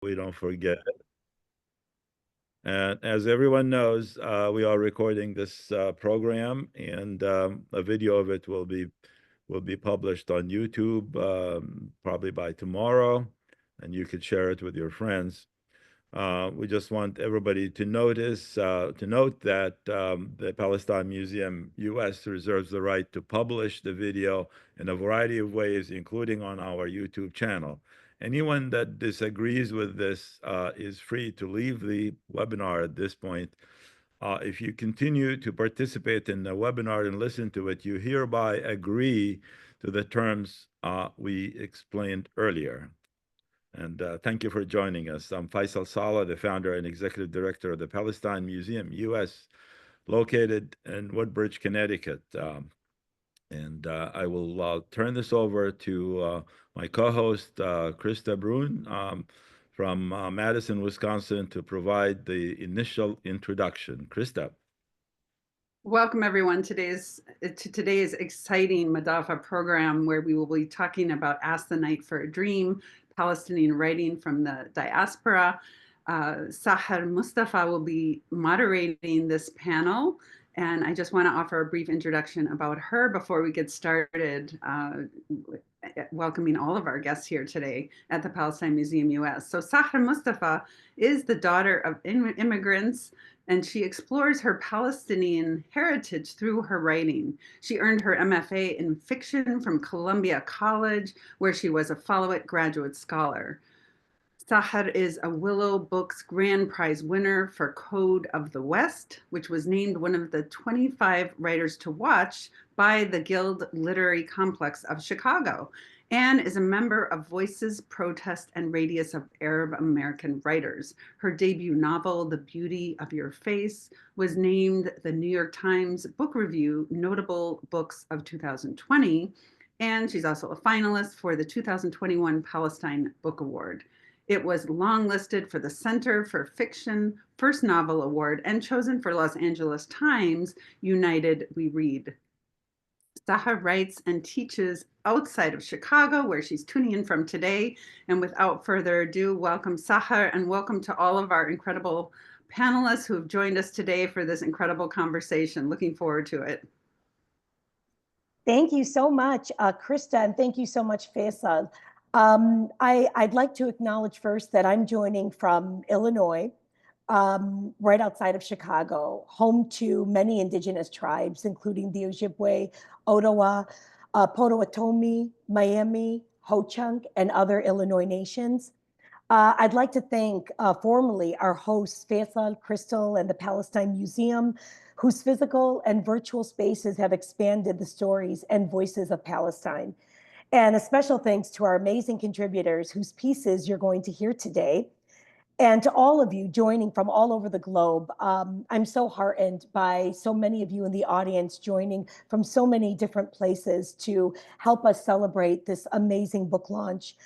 we don't forget. And as everyone knows, we are recording this program, and a video of it will be published on YouTube probably by tomorrow, and you could share it with your friends. We just want everybody to note that the Palestine Museum US reserves the right to publish the video in a variety of ways, including on our YouTube channel. Anyone that disagrees with this is free to leave the webinar at this point. If you continue to participate in the webinar and listen to it, you hereby agree to the terms we explained earlier. And thank you for joining us. I'm Faisal Saleh, the founder and executive director of the Palestine Museum, US, located in Woodbridge, Connecticut. And I will turn this over to my co-host, Krista Brun, from Madison, Wisconsin, to provide the initial introduction. Krista. Welcome everyone to today's exciting Madafeh program, where we will be talking about Ask the Night for a Dream, Palestinian writing from the diaspora. Sahar Mustafa will be moderating this panel, and I just want to offer a brief introduction about her before we get started, welcoming all of our guests here today at the Palestine Museum US. So Sahar Mustafa is the daughter of immigrants, and she explores her Palestinian heritage through her writing. She earned her MFA in fiction from Columbia College, where she was a Followit graduate scholar. Sahar is a Willow Books Grand Prize winner for Code of the West, which was named one of the 25 writers to watch by the Guild Literary Complex of Chicago, and is a member of Voices, Protest, and Radius of Arab American Writers. Her debut novel, The Beauty of Your Face, was named the New York Times Book Review Notable Books of 2020, and she's also a finalist for the 2021 Palestine Book Award. It was longlisted for the Center for Fiction First Novel Award and chosen for Los Angeles Times United We Read. Sahar writes and teaches outside of Chicago, where she's tuning in from today. And without further ado, welcome Sahar, and welcome to all of our incredible panelists who have joined us today for this incredible conversation. Looking forward to it. Thank you so much, Krista, and thank you so much, Faisal. I'd like to acknowledge first that I'm joining from Illinois, right outside of Chicago, home to many indigenous tribes, including the Ojibwe, Ottawa, Potawatomi, Miami, Ho-Chunk, and other Illinois nations. I'd like to thank formally our hosts, Faisal, Crystal, and the Palestine Museum, whose physical and virtual spaces have expanded the stories and voices of Palestine. And a special thanks to our amazing contributors whose pieces you're going to hear today. And to all of you joining from all over the globe. I'm so heartened by so many of you in the audience joining from so many different places to help us celebrate this amazing book launch.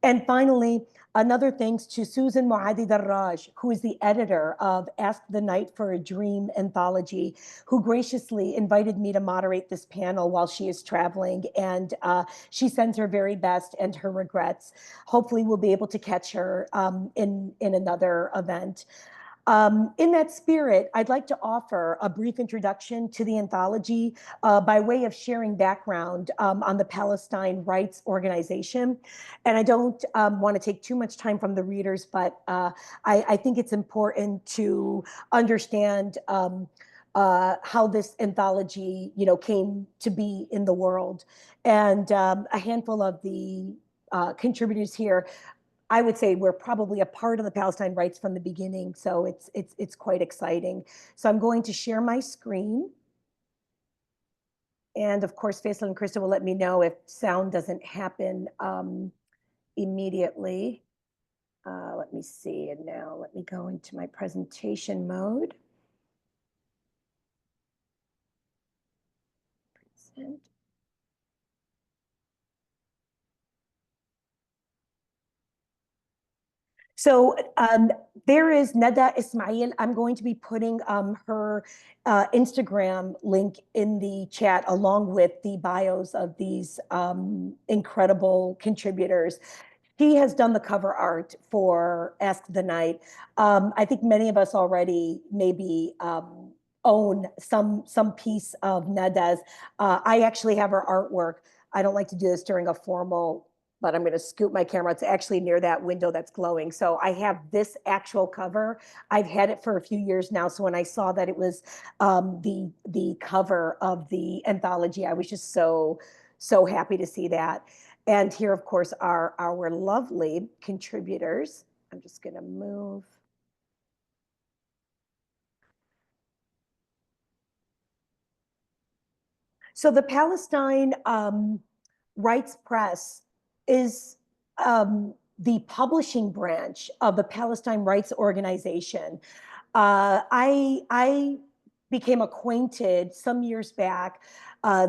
And finally, another thanks to Susan Moadi Darraj, who is the editor of Ask the Night for a Dream anthology, who graciously invited me to moderate this panel while she is traveling. And she sends her very best and her regrets. Hopefully we'll be able to catch her in another event. In that spirit, I'd like to offer a brief introduction to the anthology by way of sharing background on the Palestine Rights Organization. And I don't want to take too much time from the readers, but I think it's important to understand how this anthology, came to be in the world. And a handful of the contributors here, I would say we're probably a part of the Palestine rights from the beginning, so it's quite exciting. So I'm going to share my screen. And of course, Faisal and Krista will let me know if sound doesn't happen immediately. Let me see, and now let me go into my presentation mode. Present. So there is Nada Ismail. I'm going to be putting her Instagram link in the chat along with the bios of these incredible contributors. He has done the cover art for Ask the Night. I think many of us already maybe own some piece of Nada's. I actually have her artwork. I don't like to do this during a formal, but I'm going to scoot my camera. It's actually near that window that's glowing. So I have this actual cover. I've had it for a few years now. So when I saw that it was the cover of the anthology, I was just so happy to see that. And here, of course, are our lovely contributors. I'm just going to move. So the Palestine Rights Press is the publishing branch of the Palestine Rights Organization. I became acquainted some years back.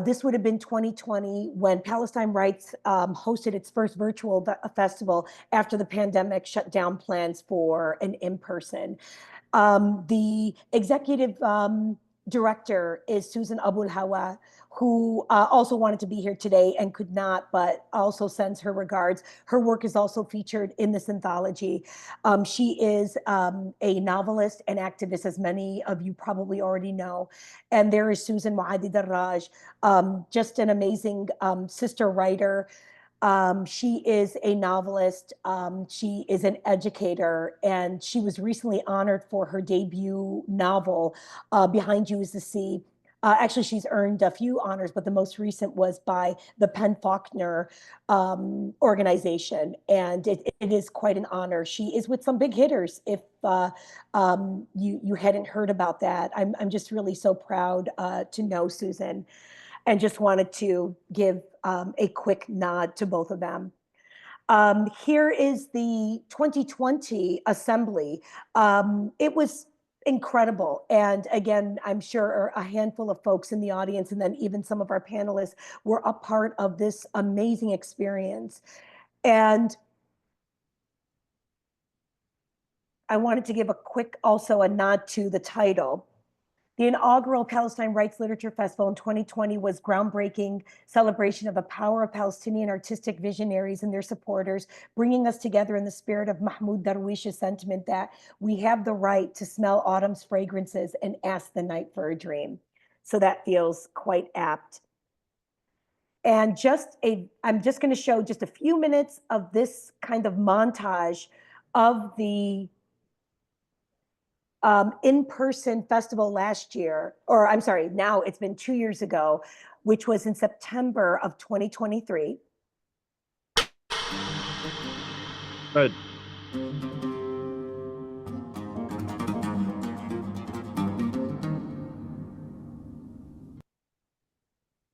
This would have been 2020 when Palestine Rights hosted its first virtual festival after the pandemic shut down plans for an in-person. The executive director is Susan Abul Hawa, who also wanted to be here today and could not, but also sends her regards. Her work is also featured in this anthology. She is a novelist and activist, as many of you probably already know. And there is Susan Muadi Darraj, just an amazing sister writer. She is a novelist. She is an educator, and she was recently honored for her debut novel, Behind You is the Sea. Actually, she's earned a few honors, but the most recent was by the Penn Faulkner organization, and it is quite an honor. She is with some big hitters. If you hadn't heard about that, I'm just really so proud to know Susan, and just wanted to give a quick nod to both of them. Here is the 2020 assembly. It was incredible. And again, I'm sure a handful of folks in the audience, and then even some of our panelists, were a part of this amazing experience. And I wanted to give a quick, also a nod to the title. The inaugural Palestine Rights Literature Festival in 2020 was groundbreaking celebration of the power of Palestinian artistic visionaries and their supporters, bringing us together in the spirit of Mahmoud Darwish's sentiment that we have the right to smell autumn's fragrances and ask the night for a dream. So that feels quite apt. And I'm just going to show just a few minutes of this kind of montage of the in-person festival last year, or I'm sorry, now it's been 2 years ago, which was in September of 2023. Good.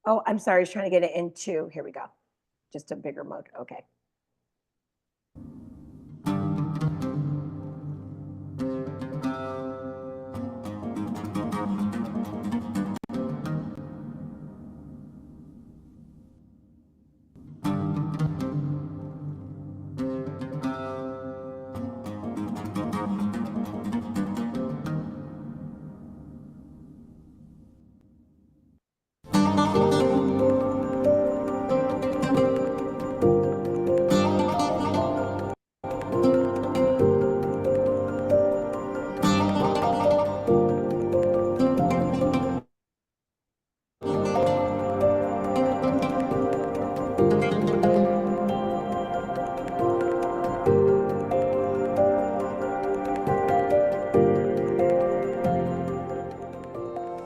Oh, I'm sorry, I was trying to get it into, here we go. Just a bigger mode, okay.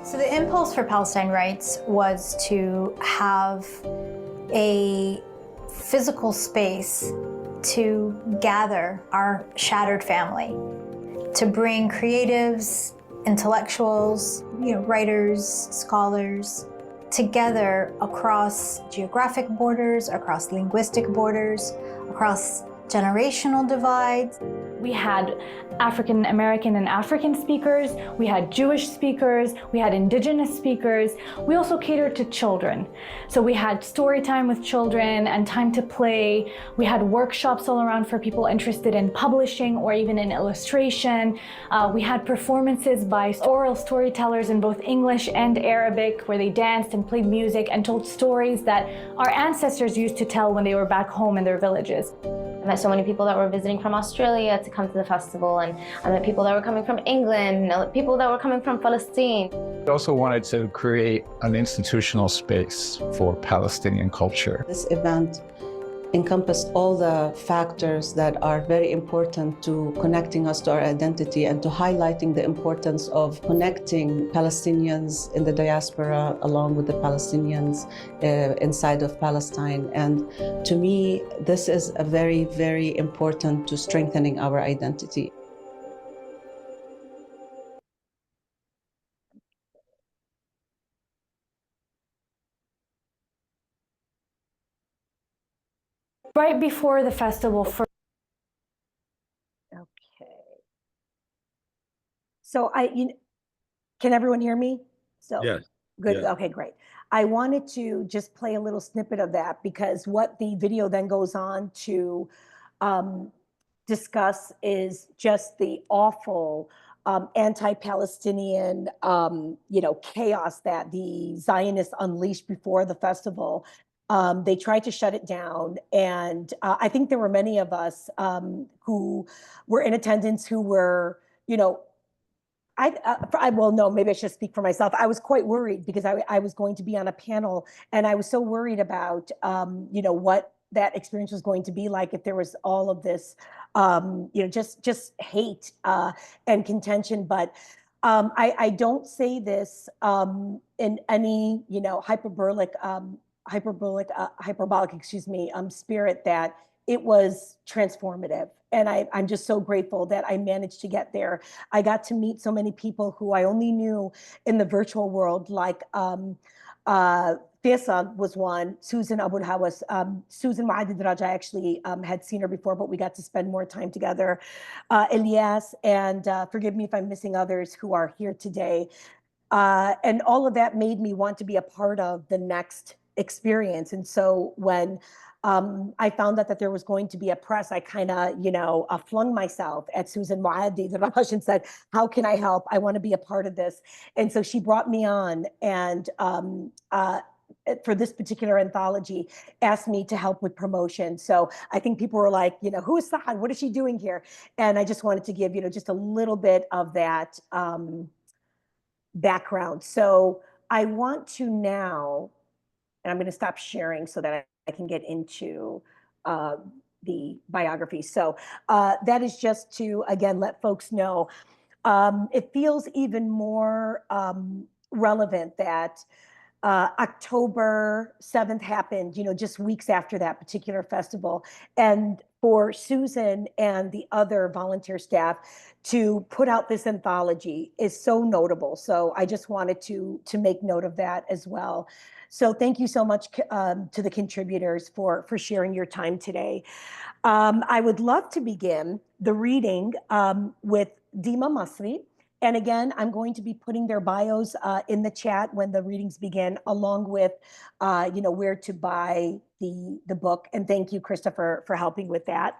So the impulse for Palestine Rights was to have a physical space to gather our shattered family, to bring creatives, intellectuals, writers, scholars, together across geographic borders, across linguistic borders, across generational divides. We had African American and African speakers, we had Jewish speakers, we had indigenous speakers. We also catered to children. So we had story time with children and time to play. We had workshops all around for people interested in publishing or even in illustration. We had performances by oral storytellers in both English and Arabic, where they danced and played music and told stories that our ancestors used to tell when they were back home in their villages. I met so many people that were visiting from Australia to come to the festival, and I met people that were coming from England, people that were coming from Palestine. I also wanted to create an institutional space for Palestinian culture. This event encompassed all the factors that are very important to connecting us to our identity and to highlighting the importance of connecting Palestinians in the diaspora along with the Palestinians inside of Palestine. And to me, this is a very, very important to strengthening our identity. Right before the festival, Okay. So can everyone hear me? So Yes. good. Yes. Okay, great. I wanted to just play a little snippet of that because what the video then goes on to discuss is just the awful anti-Palestinian, chaos that the Zionists unleashed before the festival. They tried to shut it down, and I think there were many of us who were in attendance who were, well, no, maybe I should speak for myself. I was quite worried because I was going to be on a panel, and I was so worried about, what that experience was going to be like if there was all of this, just hate and contention. But I don't say this in any, hyperbolic, spirit that it was transformative. And I'm just so grateful that I managed to get there. I got to meet so many people who I only knew in the virtual world, like Faisal was one, Susan Abul Hawas, Susan Maadid Raj, I actually had seen her before, but we got to spend more time together. Elias, and forgive me if I'm missing others who are here today. And all of that made me want to be a part of the next experience. And so when I found out that there was going to be a press, I kind of, flung myself at Susan Muaddi, the Raj, and said, how can I help? I want to be a part of this. And so she brought me on and for this particular anthology, asked me to help with promotion. So I think people were like, who is Sahad? What is she doing here? And I just wanted to give, just a little bit of that background. So I want to now, and I'm going to stop sharing so that I can get into the biography. So that is just to, again, let folks know. It feels even more relevant that October 7th happened, just weeks after that particular festival. And for Susan and the other volunteer staff to put out this anthology is so notable. So I just wanted to make note of that as well. So thank you so much to the contributors for sharing your time today. I would love to begin the reading with Dima Masri. And again, I'm going to be putting their bios in the chat when the readings begin, along with, where to buy the book. And thank you, Christopher, for helping with that.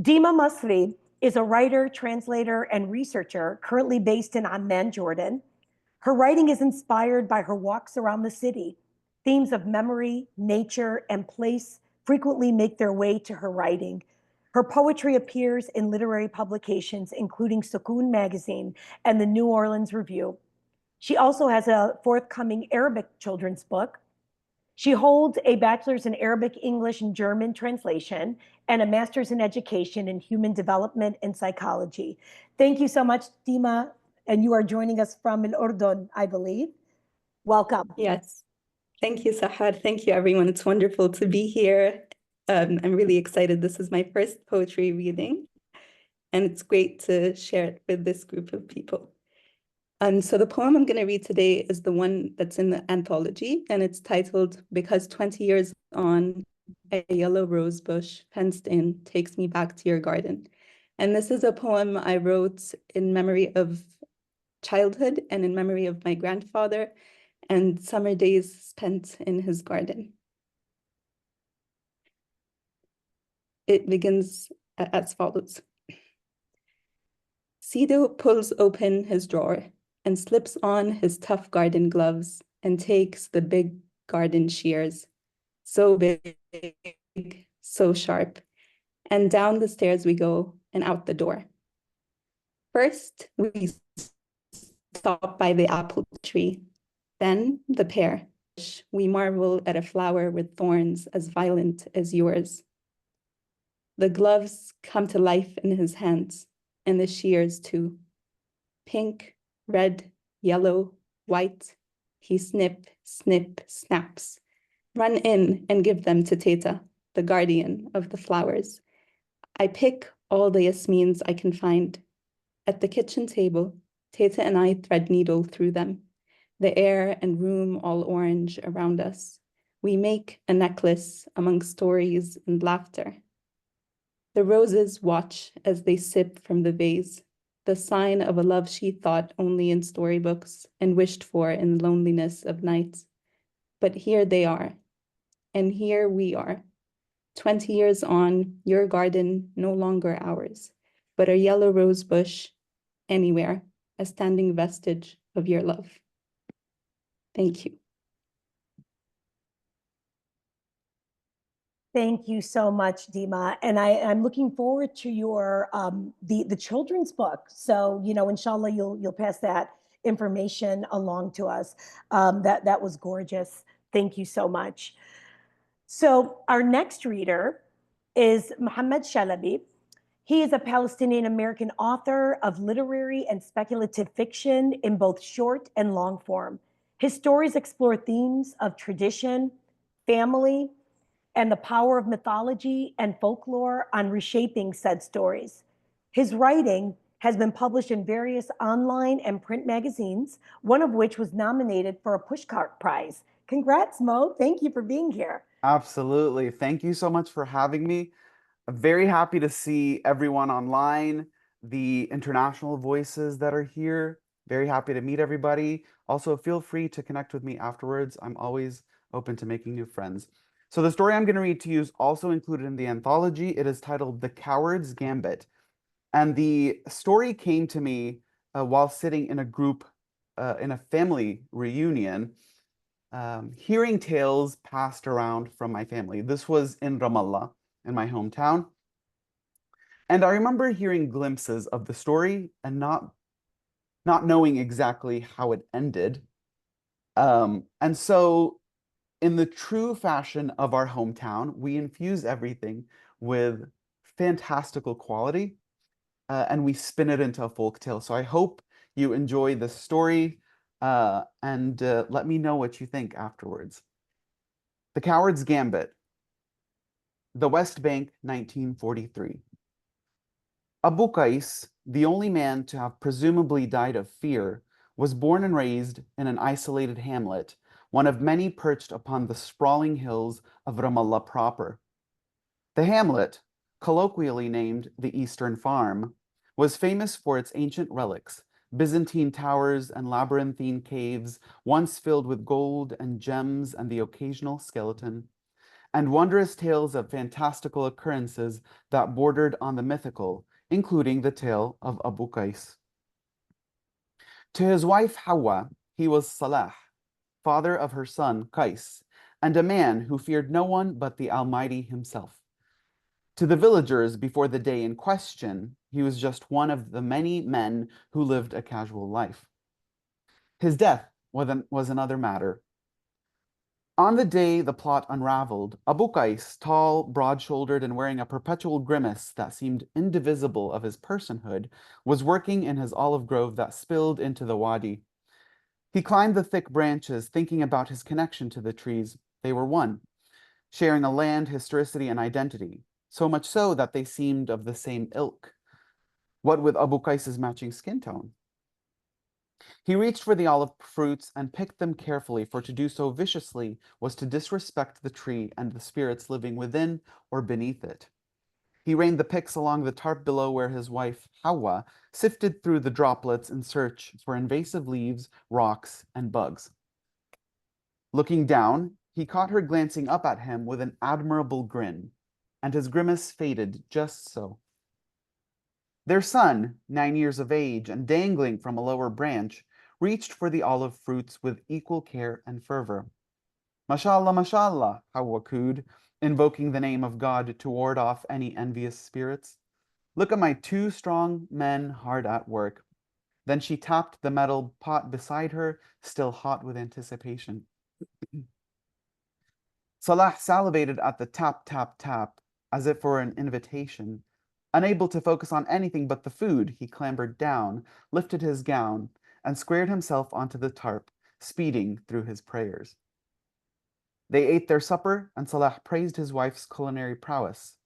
Dima Masri is a writer, translator, and researcher currently based in Amman, Jordan. Her writing is inspired by her walks around the city. Themes of memory, nature, and place frequently make their way to her writing. Her poetry appears in literary publications, including Sukoon magazine and the New Orleans Review. She also has a forthcoming Arabic children's book. She holds a bachelor's in Arabic, English, and German translation, and a master's in education in human development and psychology. Thank you so much, Dima. And you are joining us from El Urdun, I believe. Welcome. Yes. Thank you, Sahar. Thank you, everyone. It's wonderful to be here. I'm really excited. This is my first poetry reading, and it's great to share it with this group of people. So the poem I'm going to read today is the one that's in the anthology, and it's titled, Because 20 Years On, a Yellow Rose Bush Fenced In Takes Me Back to Your Garden. And this is a poem I wrote in memory of childhood and in memory of my grandfather and summer days spent in his garden. It begins as follows. Sido pulls open his drawer and slips on his tough garden gloves and takes the big garden shears, so big, so sharp, And down the stairs we go and out the door. First, we stop by the apple tree, then the pear. We marvel at a flower with thorns as violent as yours. The gloves come to life in his hands, and the shears too. Pink, red, yellow, white. He snip, snip, snaps. Run in and give them to Teta, the guardian of the flowers. I pick all the yasmines I can find. At the kitchen table, Teta and I thread needle through them. The air and room all orange around us. We make a necklace among stories and laughter. The roses watch as they sip from the vase, the sign of a love she thought only in storybooks and wished for in the loneliness of night. But here they are, and here we are. 20 years on, your garden no longer ours, but a yellow rose bush anywhere, a standing vestige of your love. Thank you. Thank you so much, Dima. And I'm looking forward to your the children's book. So, you know, inshallah, you'll pass that information along to us. That was gorgeous. Thank you so much. So our next reader is Mohammed Shalabi. He is a Palestinian American author of literary and speculative fiction in both short and long form. His stories explore themes of tradition, family, and the power of mythology and folklore on reshaping said stories. His writing has been published in various online and print magazines, one of which was nominated for a Pushcart Prize. Congrats, Mo. Thank you for being here. Absolutely. Thank you so much for having me. I'm very happy to see everyone online, the international voices that are here. Very happy to meet everybody. Also, feel free to connect with me afterwards. I'm always open to making new friends. So the story I'm going to read to you is also included in the anthology. It is titled The Coward's Gambit. And the story came to me while sitting in a group, in a family reunion, hearing tales passed around from my family. This was in Ramallah, in my hometown. And I remember hearing glimpses of the story and not knowing exactly how it ended. And so in the true fashion of our hometown, we infuse everything with fantastical quality, and we spin it into a folk tale. So I hope you enjoy this story, and let me know what you think afterwards. The Coward's Gambit, the West Bank, 1943. Abu Qais, the only man to have presumably died of fear, was born and raised in an isolated hamlet, one of many perched upon the sprawling hills of Ramallah proper. The hamlet, colloquially named the Eastern Farm, was famous for its ancient relics, Byzantine towers and labyrinthine caves, once filled with gold and gems and the occasional skeleton, and wondrous tales of fantastical occurrences that bordered on the mythical, including the tale of Abu Qais. To his wife Hawa, he was Salah, father of her son Qais, and a man who feared no one but the Almighty himself. To the villagers before the day in question, he was just one of the many men who lived a casual life. His death was another matter. On the day the plot unraveled, Abu Qais, tall, broad-shouldered, and wearing a perpetual grimace that seemed indivisible of his personhood, was working in his olive grove that spilled into the wadi. He climbed the thick branches, thinking about his connection to the trees. They were one, sharing a land, historicity, and identity, so much so that they seemed of the same ilk. What with Abu Qais's matching skin tone? He reached for the olive fruits and picked them carefully, for to do so viciously was to disrespect the tree and the spirits living within or beneath it. He rained the picks along the tarp below where his wife, Hawa, sifted through the droplets in search for invasive leaves, rocks, and bugs. Looking down, he caught her glancing up at him with an admirable grin, and his grimace faded just so. Their son, 9 years of age and dangling from a lower branch, reached for the olive fruits with equal care and fervor. Mashallah, mashallah, Hawa cooed, invoking the name of God to ward off any envious spirits. Look at my 2 strong men hard at work. Then she tapped the metal pot beside her, still hot with anticipation. Salah salivated at the tap, tap, tap, as if for an invitation. Unable to focus on anything but the food, he clambered down, lifted his gown, and squared himself onto the tarp, speeding through his prayers. They ate their supper, and Salah praised his wife's culinary prowess.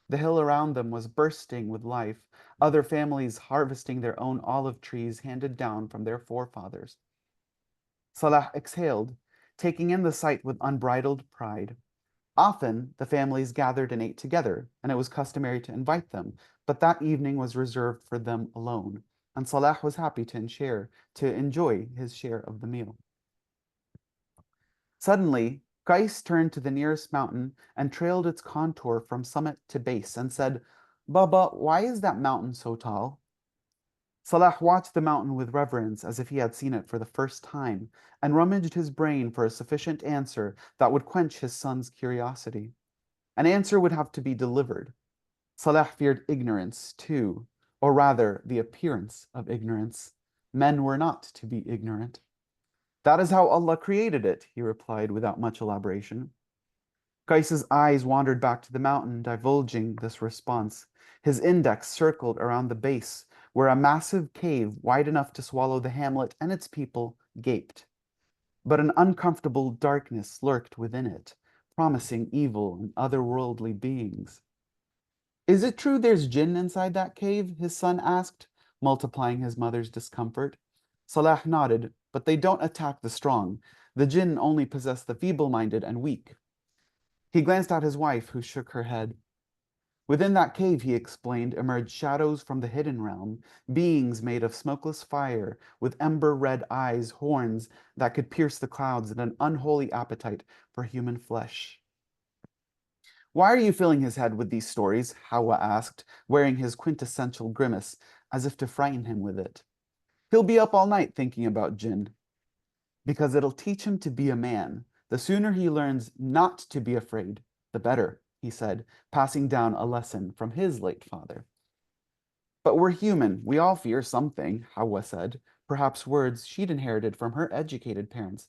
The hill around them was bursting with life, other families harvesting their own olive trees handed down from their forefathers. Salah exhaled, taking in the sight with unbridled pride. Often, the families gathered and ate together, and it was customary to invite them, but that evening was reserved for them alone, and Salah was happy to enjoy his share of the meal. Suddenly, Qais turned to the nearest mountain and trailed its contour from summit to base and said, "Baba, why is that mountain so tall?" Salah watched the mountain with reverence as if he had seen it for the first time, and rummaged his brain for a sufficient answer that would quench his son's curiosity. An answer would have to be delivered. Salah feared ignorance too, or rather the appearance of ignorance. Men were not to be ignorant. "That is how Allah created it," he replied without much elaboration. Qais's eyes wandered back to the mountain, divulging this response. His index circled around the base, where a massive cave wide enough to swallow the hamlet and its people gaped. But an uncomfortable darkness lurked within it, promising evil and otherworldly beings. "Is it true there's jinn inside that cave?" his son asked, multiplying his mother's discomfort. Salah nodded, "But they don't attack the strong. The jinn only possess the feeble-minded and weak." He glanced at his wife, who shook her head. Within that cave, he explained, emerged shadows from the hidden realm, beings made of smokeless fire, with ember-red eyes, horns that could pierce the clouds, and an unholy appetite for human flesh. "Why are you filling his head with these stories?" Hawa asked, wearing his quintessential grimace, as if to frighten him with it. "He'll be up all night thinking about jinn." "Because it'll teach him to be a man. The sooner he learns not to be afraid, the better," he said, passing down a lesson from his late father. "But we're human. We all fear something," Hawa said, perhaps words she'd inherited from her educated parents.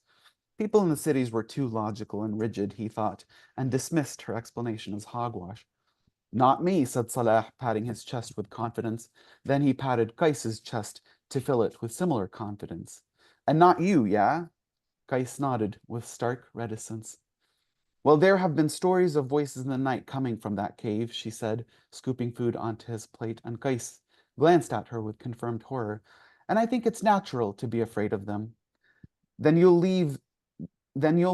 People in the cities were too logical and rigid, he thought, and dismissed her explanation as hogwash. "Not me," said Salah, patting his chest with confidence. Then he patted Qais's chest to fill it with similar confidence. "And not you, yeah?" Qais nodded with stark reticence. "Well, there have been stories of voices in the night coming from that cave," she said, scooping food onto his plate, and Qais glanced at her with confirmed horror. "And I think it's natural to be afraid of them." Then you'll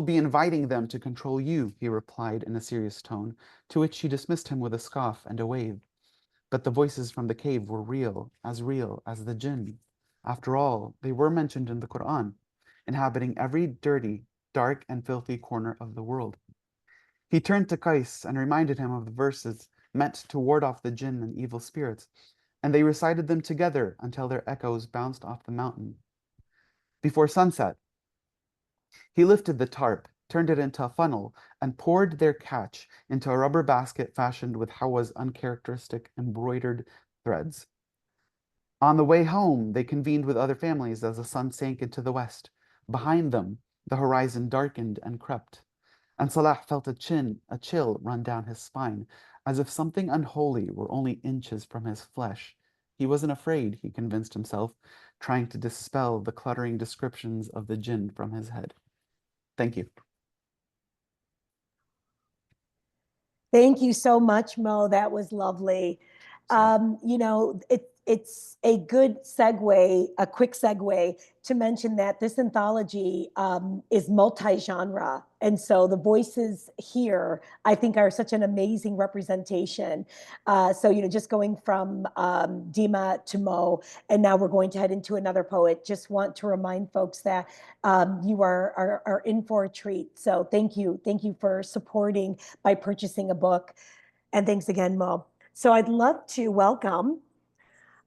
be inviting them to control you," he replied in a serious tone, to which she dismissed him with a scoff and a wave. But the voices from the cave were real as the jinn. After all, they were mentioned in the Quran, inhabiting every dirty, dark, and filthy corner of the world. He turned to Qais and reminded him of the verses meant to ward off the jinn and evil spirits, and they recited them together until their echoes bounced off the mountain. Before sunset, he lifted the tarp, turned it into a funnel, and poured their catch into a rubber basket fashioned with Hawa's uncharacteristic embroidered threads. On the way home, they convened with other families as the sun sank into the west. Behind them, the horizon darkened and crept, and Salah felt a chill run down his spine, as if something unholy were only inches from his flesh. He wasn't afraid, he convinced himself, trying to dispel the cluttering descriptions of the jinn from his head. Thank you. Thank you so much, Mo. That was lovely. It's a good segue, a quick segue to mention that this anthology is multi-genre. And so the voices here, I think, are such an amazing representation. Just going from Dima to Mo, and now we're going to head into another poet. Just want to remind folks that you are in for a treat. So thank you. Thank you for supporting by purchasing a book. And thanks again, Mo. So I'd love to welcome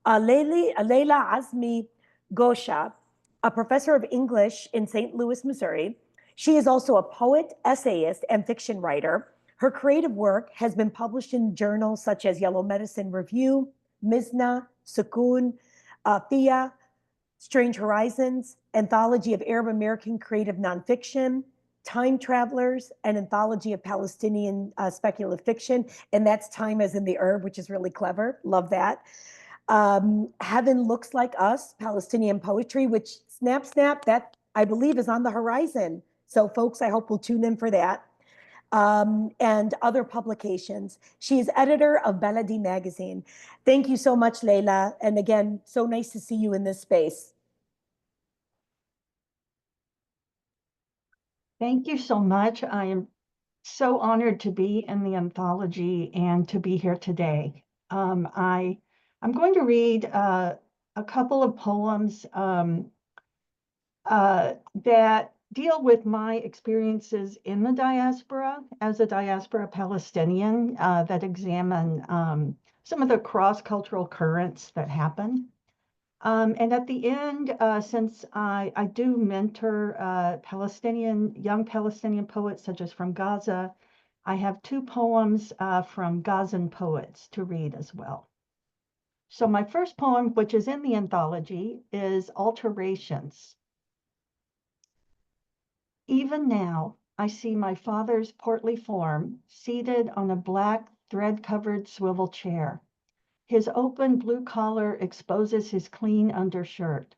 Leila Azmi Gosha, a professor of English in St. Louis, Missouri. She is also a poet, essayist, and fiction writer. Her creative work has been published in journals such as Yellow Medicine Review, Mizna, Sukun, Thea, Strange Horizons, Anthology of Arab American Creative Nonfiction, Time Travelers, an anthology of Palestinian speculative fiction. And that's time as in the herb, which is really clever. Love that. Heaven Looks Like Us, Palestinian poetry, which snap, that I believe is on the horizon. So folks, I hope will tune in for that. And other publications. She is editor of Baladi magazine. Thank you so much, Leila. And again, so nice to see you in this space. Thank you so much. I am so honored to be in the anthology and to be here today. I'm going to read a couple of poems that deal with my experiences in the diaspora as a diaspora Palestinian that examine some of the cross-cultural currents that happen. And at the end, since I do mentor young Palestinian poets, such as from Gaza, I have two poems from Gazan poets to read as well. So my first poem, which is in the anthology, is Alterations. Even now, I see my father's portly form seated on a black thread-covered swivel chair. His open blue collar exposes his clean undershirt.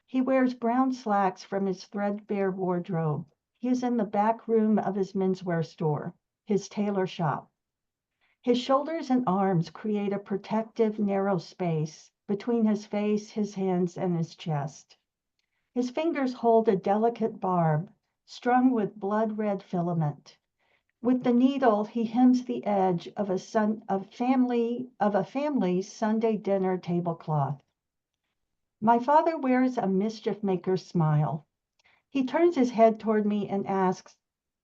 He wears brown slacks from his threadbare wardrobe. He is in the back room of his menswear store, his tailor shop. His shoulders and arms create a protective, narrow space between his face, his hands, and his chest. His fingers hold a delicate barb, strung with blood-red filament. With the needle, he hems the edge of a family's Sunday dinner tablecloth. My father wears a mischief maker's smile. He turns his head toward me and asks,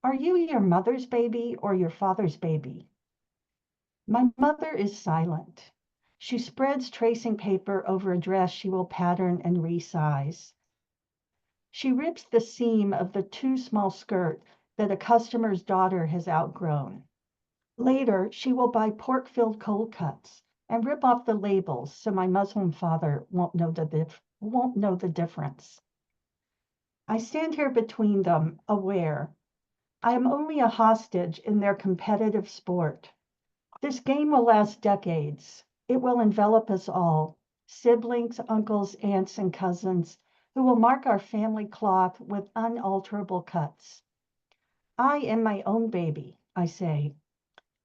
"Are you your mother's baby or your father's baby?" My mother is silent. She spreads tracing paper over a dress she will pattern and resize. She rips the seam of the too small skirt that a customer's daughter has outgrown. Later, she will buy pork-filled cold cuts and rip off the labels so my Muslim father won't know the difference. I stand here between them, aware. I am only a hostage in their competitive sport. This game will last decades. It will envelop us all, siblings, uncles, aunts, and cousins, who will mark our family cloth with unalterable cuts. I am my own baby, I say.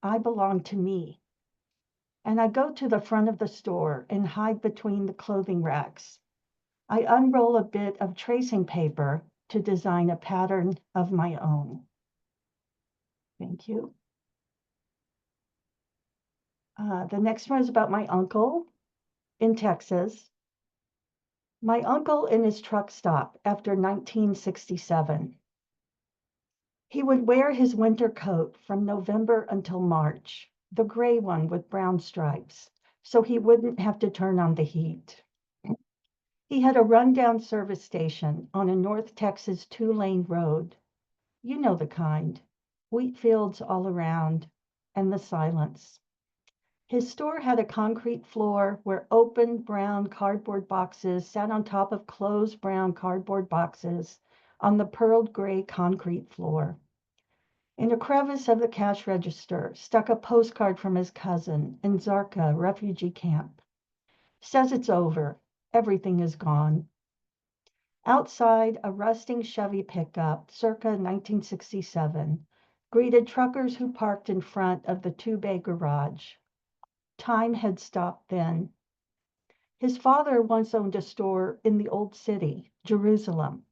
I belong to me. And I go to the front of the store and hide between the clothing racks. I unroll a bit of tracing paper to design a pattern of my own. Thank you. The next one is about my uncle in Texas. My uncle in his truck stop after 1967. He would wear his winter coat from November until March, the gray one with brown stripes, so he wouldn't have to turn on the heat. He had a rundown service station on a North Texas 2-lane road. You know the kind, wheat fields all around, and the silence. His store had a concrete floor where open brown cardboard boxes sat on top of closed brown cardboard boxes on the pearled gray concrete floor. In a crevice of the cash register stuck a postcard from his cousin in Zarqa refugee camp. Says it's over. Everything is gone. Outside, a rusting Chevy pickup, circa 1967, greeted truckers who parked in front of the 2-bay garage. Time had stopped then. His father once owned a store in the old city, Jerusalem.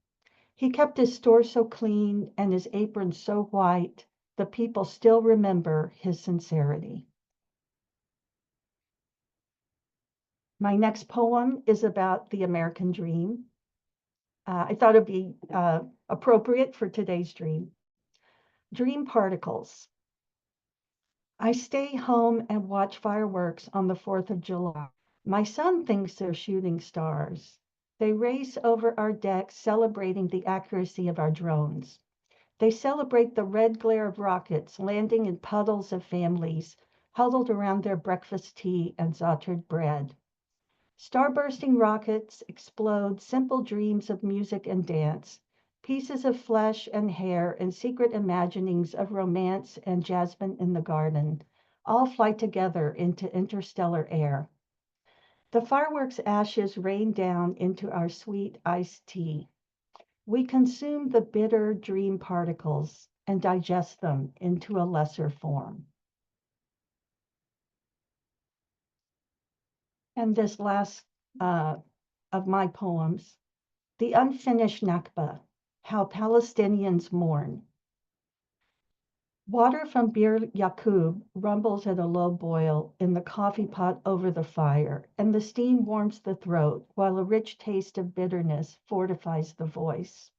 He kept his store so clean and his apron so white, the people still remember his sincerity. My next poem is about the American dream. I thought it'd be appropriate for today's dream. Dream particles. I stay home and watch fireworks on the 4th of July. My son thinks they're shooting stars. They race over our deck, celebrating the accuracy of our drones. They celebrate the red glare of rockets landing in puddles of families huddled around their breakfast tea and za'atar bread. Starbursting rockets explode simple dreams of music and dance, pieces of flesh and hair and secret imaginings of romance and jasmine in the garden, all fly together into interstellar air. The fireworks' ashes rain down into our sweet iced tea. We consume the bitter dream particles and digest them into a lesser form. And this last of my poems, The Unfinished Nakba, How Palestinians Mourn. Water from Bir Yaqub rumbles at a low boil in the coffee pot over the fire, and the steam warms the throat while a rich taste of bitterness fortifies the voice.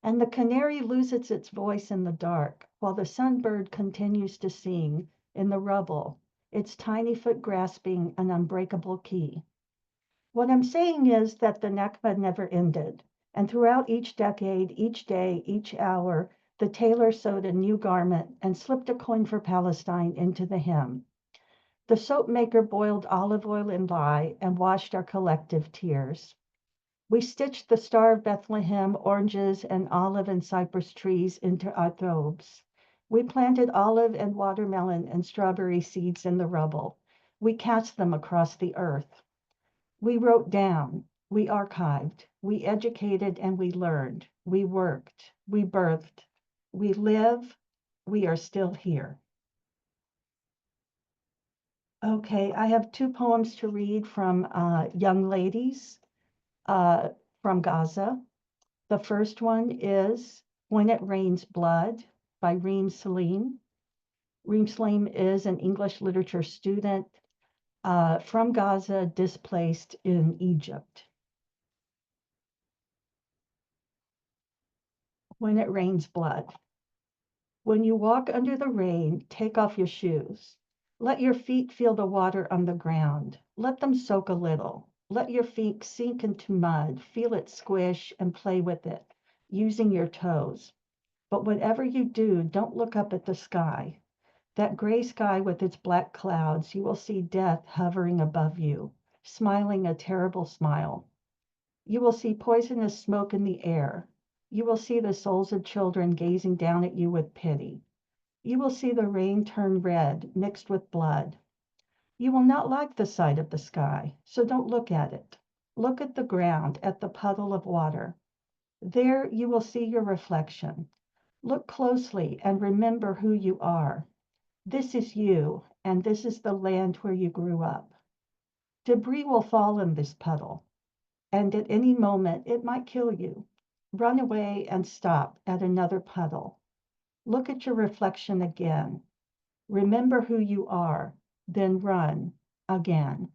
And the canary loses its voice in the dark, while the sunbird continues to sing in the rubble, its tiny foot grasping an unbreakable key. What I'm saying is that the Nakba never ended, and throughout each decade, each day, each hour, the tailor sewed a new garment and slipped a coin for Palestine into the hem. The soap maker boiled olive oil in lye and washed our collective tears. We stitched the Star of Bethlehem, oranges, and olive and cypress trees into our thobes. We planted olive and watermelon and strawberry seeds in the rubble. We cast them across the earth. We wrote down, we archived, we educated, and we learned. We worked, we birthed, we live, we are still here. Okay, I have two poems to read from young ladies from Gaza. The first one is When It Rains Blood by Reem Salim. Reem Salim is an English literature student from Gaza, displaced in Egypt. When it rains blood. When you walk under the rain, take off your shoes. Let your feet feel the water on the ground. Let them soak a little. Let your feet sink into mud, feel it squish and play with it, using your toes. But whatever you do, don't look up at the sky. That gray sky with its black clouds, you will see death hovering above you, smiling a terrible smile. You will see poisonous smoke in the air. You will see the souls of children gazing down at you with pity. You will see the rain turn red, mixed with blood. You will not like the sight of the sky, so don't look at it. Look at the ground, at the puddle of water. There you will see your reflection. Look closely and remember who you are. This is you, and this is the land where you grew up. Debris will fall in this puddle, and at any moment it might kill you. Run away and stop at another puddle. Look at your reflection again. Remember who you are, then run again.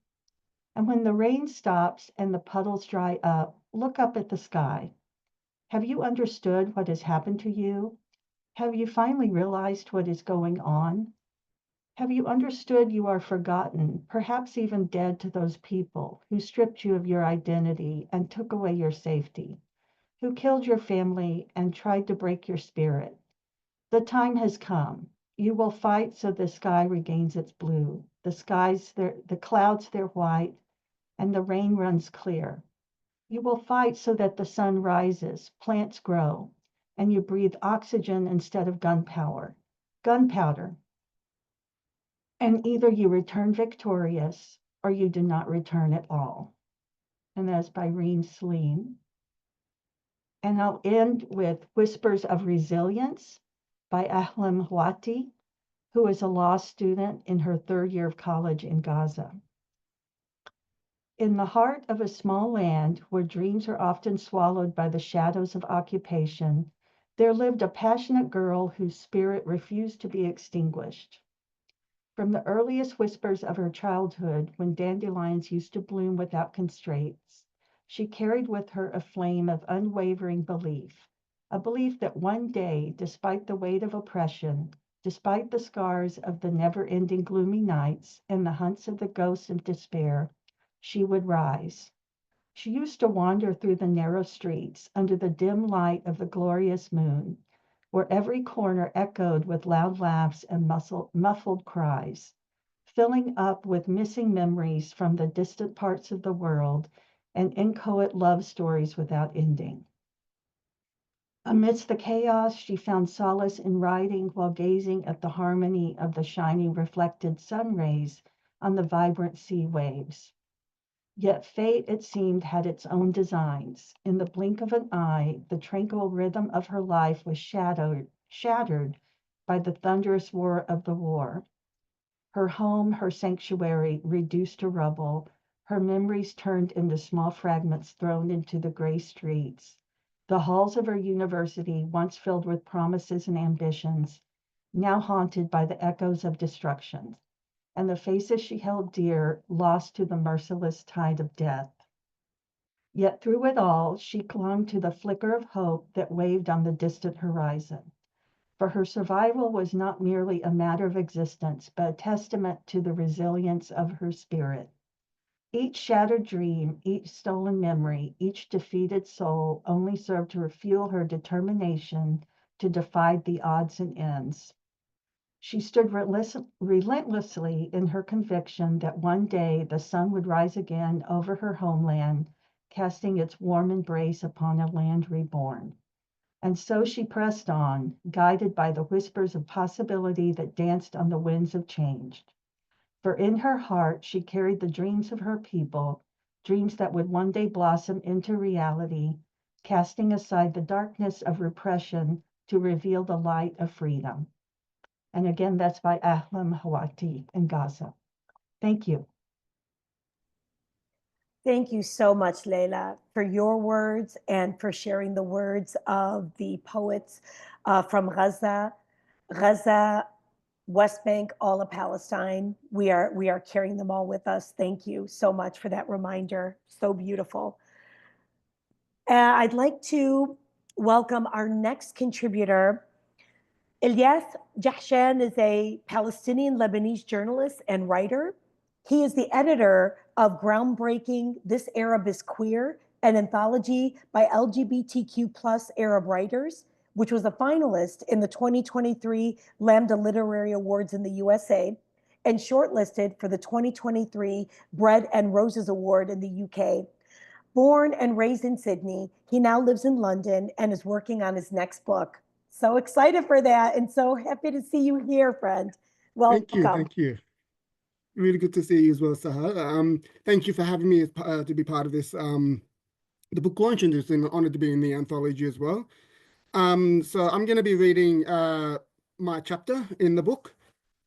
And when the rain stops and the puddles dry up, look up at the sky. Have you understood what has happened to you? Have you finally realized what is going on? Have you understood you are forgotten, perhaps even dead to those people who stripped you of your identity and took away your safety, who killed your family and tried to break your spirit? The time has come. You will fight so the sky regains its blue, the clouds their white, and the rain runs clear. You will fight so that the sun rises, plants grow, and you breathe oxygen instead of gunpowder. And either you return victorious or you do not return at all. And that's by Reem Salim. And I'll end with Whispers of Resilience by Ahlam Hwati, who is a law student in her third year of college in Gaza. In the heart of a small land where dreams are often swallowed by the shadows of occupation, there lived a passionate girl whose spirit refused to be extinguished. From the earliest whispers of her childhood, when dandelions used to bloom without constraints, she carried with her a flame of unwavering belief, a belief that one day, despite the weight of oppression, despite the scars of the never-ending gloomy nights and the hunts of the ghosts of despair, she would rise. She used to wander through the narrow streets under the dim light of the glorious moon, where every corner echoed with loud laughs and muffled cries, filling up with missing memories from the distant parts of the world and inchoate love stories without ending. Amidst the chaos, she found solace in writing while gazing at the harmony of the shining reflected sun rays on the vibrant sea waves. Yet fate, it seemed, had its own designs. In the blink of an eye, the tranquil rhythm of her life was shattered by the thunderous roar of the war. Her home, her sanctuary, reduced to rubble, her memories turned into small fragments thrown into the gray streets. The halls of her university, once filled with promises and ambitions, now haunted by the echoes of destruction, and the faces she held dear lost to the merciless tide of death. Yet through it all, she clung to the flicker of hope that waved on the distant horizon. For her survival was not merely a matter of existence, but a testament to the resilience of her spirit. Each shattered dream, each stolen memory, each defeated soul only served to fuel her determination to defy the odds and ends. She stood relentlessly in her conviction that one day the sun would rise again over her homeland, casting its warm embrace upon a land reborn. And so she pressed on, guided by the whispers of possibility that danced on the winds of change. For in her heart, she carried the dreams of her people, dreams that would one day blossom into reality, casting aside the darkness of repression to reveal the light of freedom. And again, that's by Ahlam Hawati in Gaza. Thank you. Thank you so much, Leila, for your words and for sharing the words of the poets from Gaza, West Bank, all of Palestine. We are carrying them all with us. Thank you so much for that reminder. So beautiful. I'd like to welcome our next contributor. Ilyas Jahshan is a Palestinian Lebanese journalist and writer. He is the editor of groundbreaking This Arab is Queer, an anthology by LGBTQ plus Arab writers, which was a finalist in the 2023 Lambda Literary Awards in the USA and shortlisted for the 2023 Bread and Roses Award in the UK. Born and raised in Sydney, he now lives in London and is working on his next book. So excited for that and so happy to see you here, friend. Welcome. Thank you. Really good to see you as well, Sahar. Thank you for having me to be part of this, the book launch, and it's an honor to be in the anthology as well. So I'm going to be reading my chapter in the book.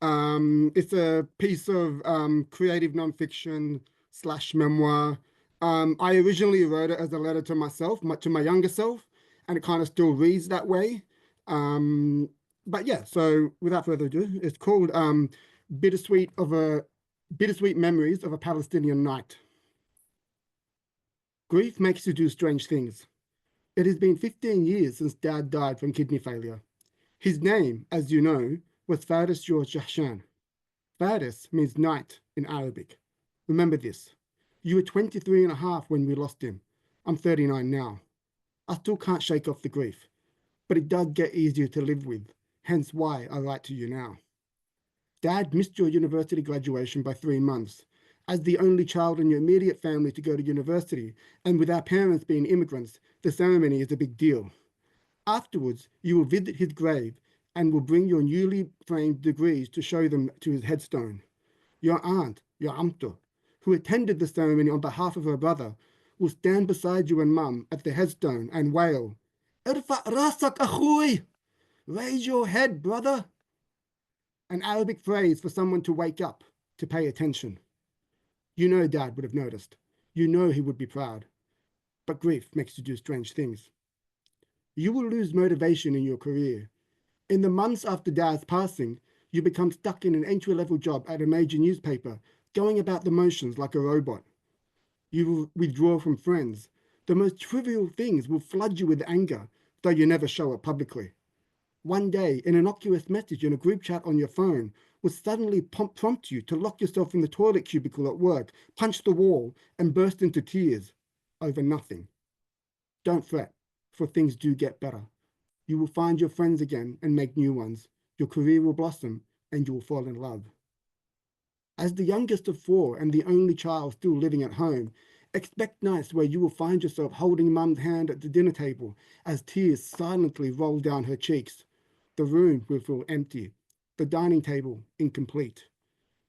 It's a piece of creative nonfiction / memoir. I originally wrote it as a letter to myself, to my younger self, and it kind of still reads that way. But yeah, so without further ado, it's called Bittersweet Memories of a Palestinian Night. Grief makes you do strange things. It has been 15 years since Dad died from kidney failure. His name, as you know, was Faris George Jahshan. Faris means night in Arabic. Remember this. You were 23 and a half when we lost him. I'm 39 now. I still can't shake off the grief, but it does get easier to live with, hence why I write to you now. Dad missed your university graduation by 3 months. As the only child in your immediate family to go to university, and with our parents being immigrants, the ceremony is a big deal. Afterwards, you will visit his grave and will bring your newly framed degrees to show them to his headstone. Your aunt, your amto, who attended the ceremony on behalf of her brother, will stand beside you and Mum at the headstone and wail, "Irfa rasak akhui!" Raise your head, brother. An Arabic phrase for someone to wake up, to pay attention. You know Dad would have noticed. You know he would be proud. But grief makes you do strange things. You will lose motivation in your career. In the months after Dad's passing, you become stuck in an entry-level job at a major newspaper, going about the motions like a robot. You will withdraw from friends. The most trivial things will flood you with anger, though you never show it publicly. One day, an innocuous message in a group chat on your phone will suddenly prompt you to lock yourself in the toilet cubicle at work, punch the wall, and burst into tears over nothing. Don't fret, for things do get better. You will find your friends again and make new ones. Your career will blossom and you will fall in love. As the youngest of four and the only child still living at home, expect nights where you will find yourself holding mum's hand at the dinner table as tears silently roll down her cheeks. The room will feel empty, the dining table incomplete.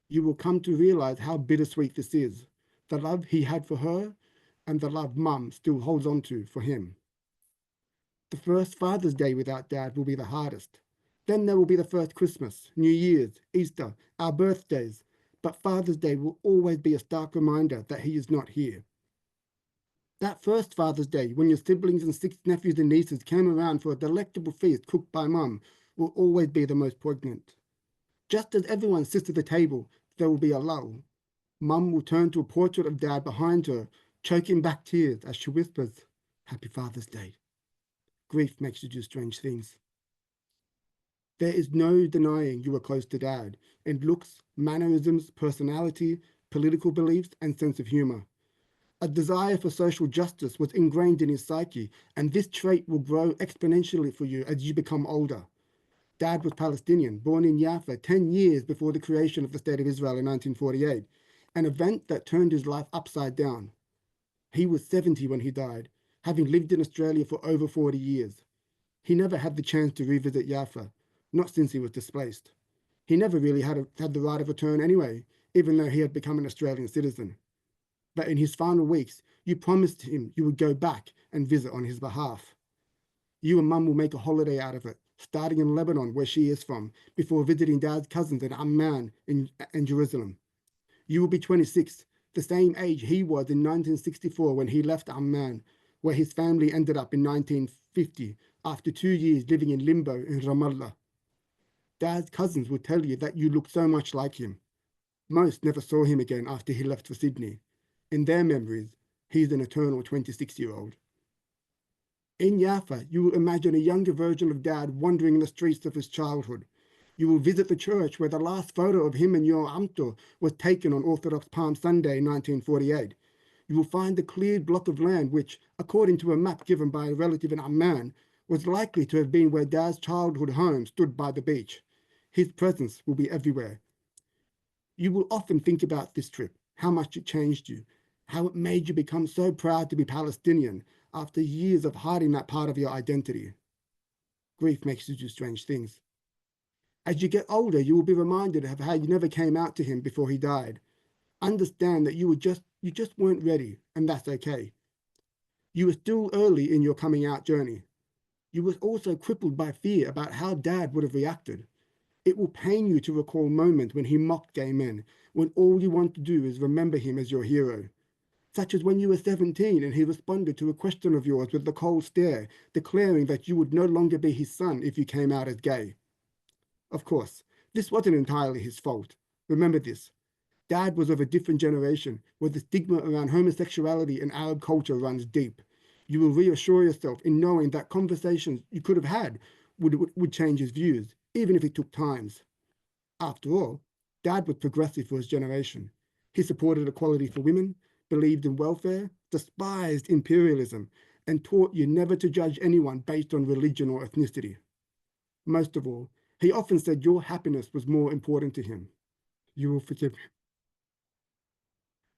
You will come to realize how bittersweet this is, the love he had for her and the love mum still holds on to for him. The first Father's Day without Dad will be the hardest. Then there will be the first Christmas, New Year's, Easter, our birthdays, but Father's Day will always be a stark reminder that he is not here. That first Father's Day, when your siblings and 6 nephews and nieces came around for a delectable feast cooked by Mum, will always be the most poignant. Just as everyone sits at the table, there will be a lull. Mum will turn to a portrait of Dad behind her, choking back tears as she whispers, "Happy Father's Day." Grief makes you do strange things. There is no denying you are close to Dad in looks, mannerisms, personality, political beliefs, and sense of humor. A desire for social justice was ingrained in his psyche, and this trait will grow exponentially for you as you become older. Dad was Palestinian, born in Jaffa 10 years before the creation of the State of Israel in 1948, an event that turned his life upside down. He was 70 when he died, having lived in Australia for over 40 years. He never had the chance to revisit Jaffa, not since he was displaced. He never really had the right of return anyway, even though he had become an Australian citizen. But in his final weeks, you promised him you would go back and visit on his behalf. You and Mum will make a holiday out of it, starting in Lebanon, where she is from, before visiting Dad's cousins in Amman in Jerusalem. You will be 26, the same age he was in 1964 when he left Amman, where his family ended up in 1950 after 2 years living in limbo in Ramallah. Dad's cousins will tell you that you look so much like him. Most never saw him again after he left for Sydney. In their memories, he's an eternal 26-year-old. In Jaffa, you will imagine a younger version of Dad wandering in the streets of his childhood. You will visit the church where the last photo of him and your Amto was taken on Orthodox Palm Sunday in 1948. You will find the cleared block of land which, according to a map given by a relative in Amman, was likely to have been where Dad's childhood home stood by the beach. His presence will be everywhere. You will often think about this trip, how much it changed you, how it made you become so proud to be Palestinian after years of hiding that part of your identity. Grief makes you do strange things. As you get older, you will be reminded of how you never came out to him before he died. Understand that you just weren't ready, and that's okay. You were still early in your coming out journey. You were also crippled by fear about how Dad would have reacted. It will pain you to recall moments when he mocked gay men, when all you want to do is remember him as your hero. Such as when you were 17 and he responded to a question of yours with the cold stare, declaring that you would no longer be his son if you came out as gay. Of course, this wasn't entirely his fault. Remember this. Dad was of a different generation, where the stigma around homosexuality in Arab culture runs deep. You will reassure yourself in knowing that conversations you could have had would change his views, even if it took times. After all, Dad was progressive for his generation. He supported equality for women, believed in welfare, despised imperialism, and taught you never to judge anyone based on religion or ethnicity. Most of all, he often said your happiness was more important to him. You will forgive him.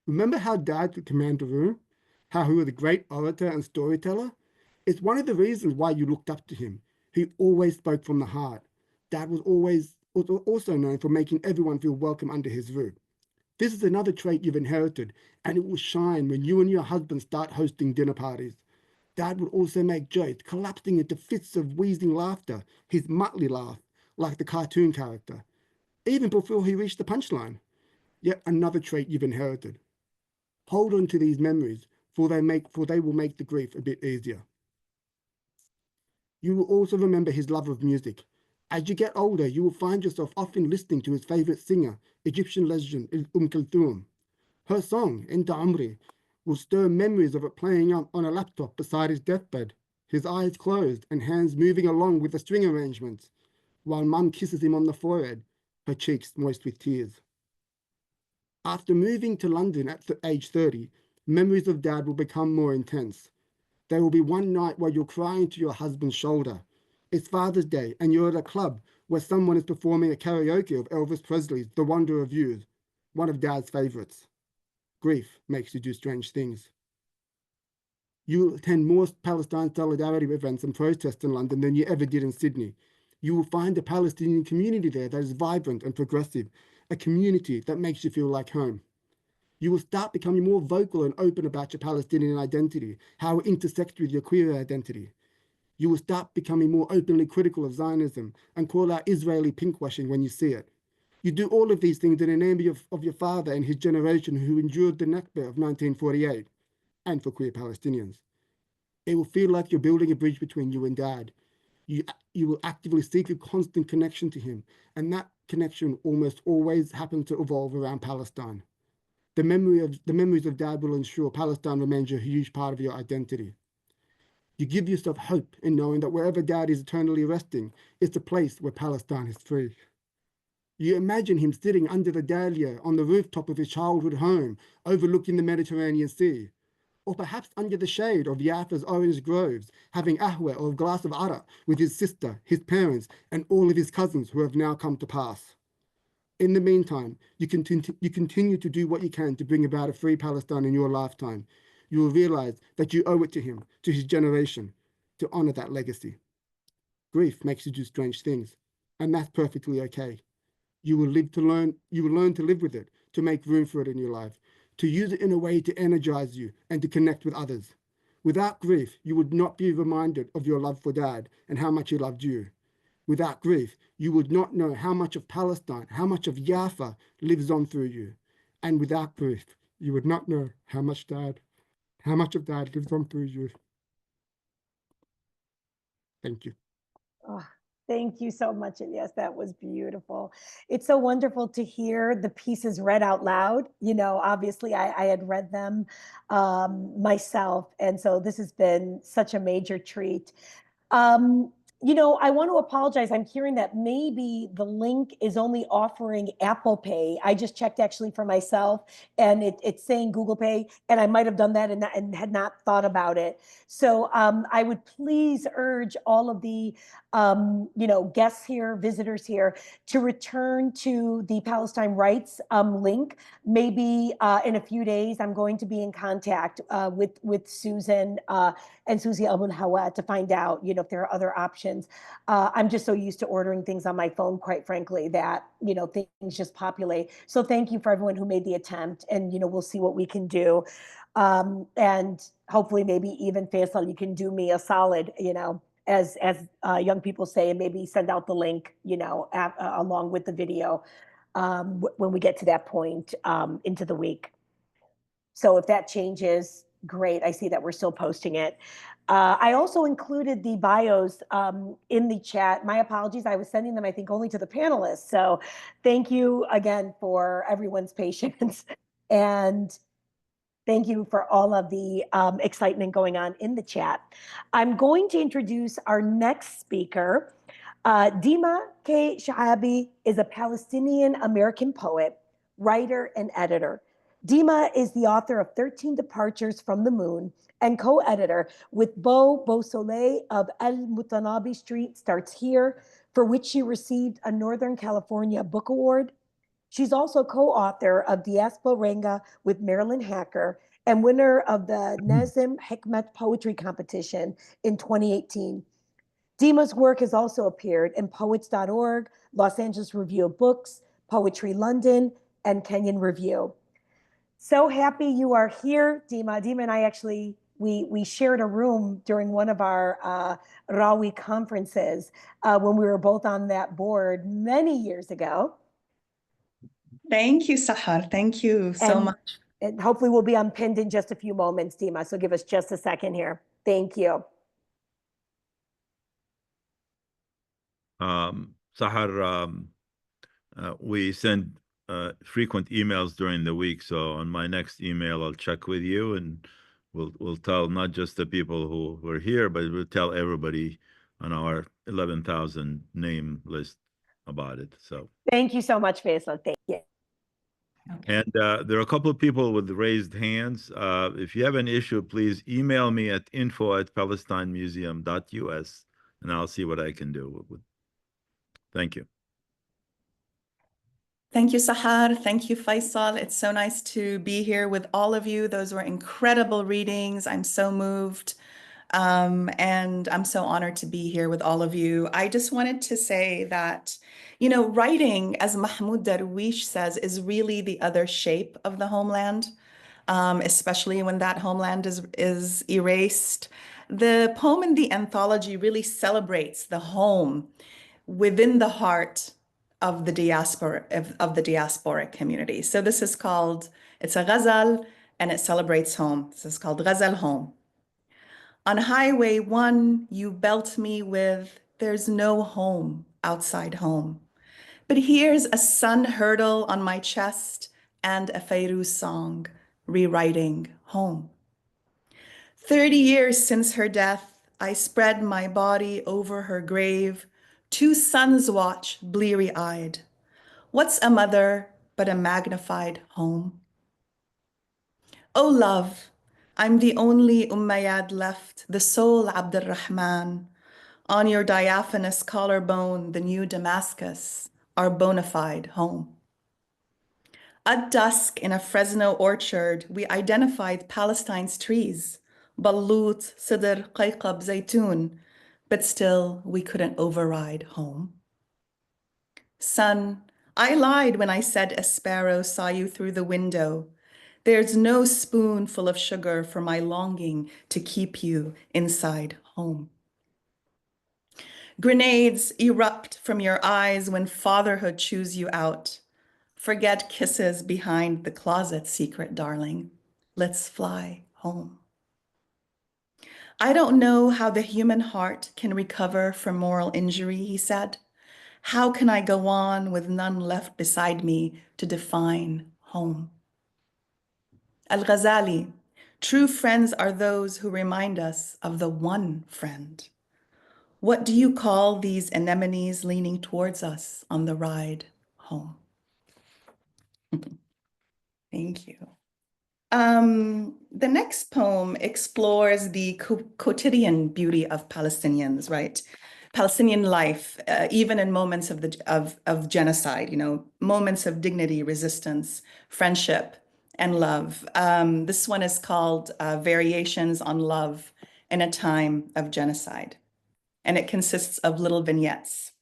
Remember how Dad could command a room? How he was a great orator and storyteller? It's one of the reasons why you looked up to him. He always spoke from the heart. Dad was also known for making everyone feel welcome under his roof. This is another trait you've inherited, and it will shine when you and your husband start hosting dinner parties. Dad would also make jokes, collapsing into fits of wheezing laughter, his Muttley laugh, like the cartoon character, even before he reached the punchline. Yet another trait you've inherited. Hold on to these memories, for they will make the grief a bit easier. You will also remember his love of music. As you get older, you will find yourself often listening to his favorite singer, Egyptian legend Kulthum. Her song, Enta Amri, will stir memories of it playing on a laptop beside his deathbed, his eyes closed and hands moving along with the string arrangements, while Mum kisses him on the forehead, her cheeks moist with tears. After moving to London at age 30, memories of Dad will become more intense. There will be one night where you'll cry into your husband's shoulder. It's Father's Day and you're at a club where someone is performing a karaoke of Elvis Presley's The Wonder of You, one of Dad's favorites. Grief makes you do strange things. You will attend more Palestine solidarity events and protests in London than you ever did in Sydney. You will find a Palestinian community there that is vibrant and progressive, a community that makes you feel like home. You will start becoming more vocal and open about your Palestinian identity, how it intersects with your queer identity. You will start becoming more openly critical of Zionism and call out Israeli pinkwashing when you see it. You do all of these things in the name of your father and his generation who endured the Nakba of 1948, and for queer Palestinians. It will feel like you're building a bridge between you and Dad. You will actively seek a constant connection to him, and that connection almost always happens to evolve around Palestine. The memories of Dad will ensure Palestine remains a huge part of your identity. You give yourself hope in knowing that wherever Dad is eternally resting, it's a place where Palestine is free. You imagine him sitting under the dahlia on the rooftop of his childhood home, overlooking the Mediterranean Sea, or perhaps under the shade of Yafa's orange groves, having ahwa or a glass of arak with his sister, his parents, and all of his cousins who have now come to pass. In the meantime, you continue to do what you can to bring about a free Palestine in your lifetime. You will realize that you owe it to him, to his generation, to honor that legacy. Grief makes you do strange things, and that's perfectly okay. You will learn to live with it, to make room for it in your life, to use it in a way to energize you and to connect with others. Without grief, you would not be reminded of your love for Dad and how much he loved you. Without grief, you would not know how much of Palestine, how much of Yafa lives on through you. And without grief, you would not know how much of Dad lives on through you. Thank you. Oh, thank you so much. And yes, that was beautiful. It's so wonderful to hear the pieces read out loud. You know, obviously I had read them myself. And so this has been such a major treat. You know, I want to apologize. I'm hearing that maybe the link is only offering Apple Pay. I just checked actually for myself, and it's saying Google Pay, and I might have done that and had not thought about it. So I would please urge all of the you know, guests here, visitors here, to return to the Palestine Rights link. Maybe in a few days, I'm going to be in contact with Susan and Susie Abul Hawa to find out, you know, if there are other options. I'm just so used to ordering things on my phone, quite frankly, that, you know, things just populate. So thank you for everyone who made the attempt, and, you know, we'll see what we can do. And hopefully maybe even Faisal, you can do me a solid, you know, as young people say, and maybe send out the link, you know, along with the video when we get to that point into the week. So if that changes, great. I see that we're still posting it. I also included the bios in the chat. My apologies. I was sending them, I think, only to the panelists. So thank you again for everyone's patience. And thank you for all of the excitement going on in the chat. I'm going to introduce our next speaker. Dima K. Shahabi is a Palestinian-American poet, writer, and editor. Dima is the author of 13 Departures from the Moon and co-editor with Beau Beausoleil of El Mutanabi Street Starts Here, for which she received a Northern California Book Award. She's also co-author of Diasporenga with Marilyn Hacker and winner of the Nazim Hikmet Poetry Competition in 2018. Dima's work has also appeared in Poets.org, Los Angeles Review of Books, Poetry London, and Kenyon Review. So happy you are here, Dima. Dima and I actually, we shared a room during one of our Rawi conferences when we were both on that board many years ago. Thank you, Sahar. Thank you so much. And hopefully we'll be unpinned in just a few moments, Dima. So give us just a second here. Thank you. Sahar, we send frequent emails during the week. So on my next email, I'll check with you, and we'll tell not just the people who were here, but we'll tell everybody on our 11,000 name list about it. So thank you so much, Faisal. Thank you. Okay. And there are a couple of people with raised hands. If you have an issue, please email me at info@palestinemuseum.us and I'll see what I can do. Thank you. Thank you, Sahar. Thank you, Faisal. It's so nice to be here with all of you. Those were incredible readings. I'm so moved. And I'm so honored to be here with all of you. I just wanted to say that, you know, writing, as Mahmoud Darwish says, is really the other shape of the homeland, especially when that homeland is erased. The poem in the anthology really celebrates the home within the heart of the diaspora, of the diasporic community. So this is called, it's a ghazal and it celebrates home. This is called Ghazal Home. On Highway 1, you belt me with, there's no home outside home. But here's a sun hurdle on my chest and a Fairuz song, rewriting home. 30 years since her death, I spread my body over her grave. 2 sons watch, bleary-eyed. What's a mother but a magnified home? Oh, love, I'm the only Umayyad left, the sole Abd al-Rahman. On your diaphanous collarbone, the new Damascus, our bona fide home. At dusk in a Fresno orchard, we identified Palestine's trees, Ballut, Sidr, Qayqab, Zaytun, but still we couldn't override home. Son, I lied when I said a sparrow saw you through the window. There's no spoonful of sugar for my longing to keep you inside home. Grenades erupt from your eyes when fatherhood chews you out. Forget kisses behind the closet, secret darling. Let's fly home. I don't know how the human heart can recover from moral injury, he said. How can I go on with none left beside me to define home? Al-Ghazali, true friends are those who remind us of the one friend. What do you call these anemones leaning towards us on the ride home? Thank you. The next poem explores the quotidian beauty of Palestinians, right? Palestinian life, even in moments of genocide, you know, moments of dignity, resistance, friendship, and love. This one is called Variations on Love in a Time of Genocide, and it consists of little vignettes.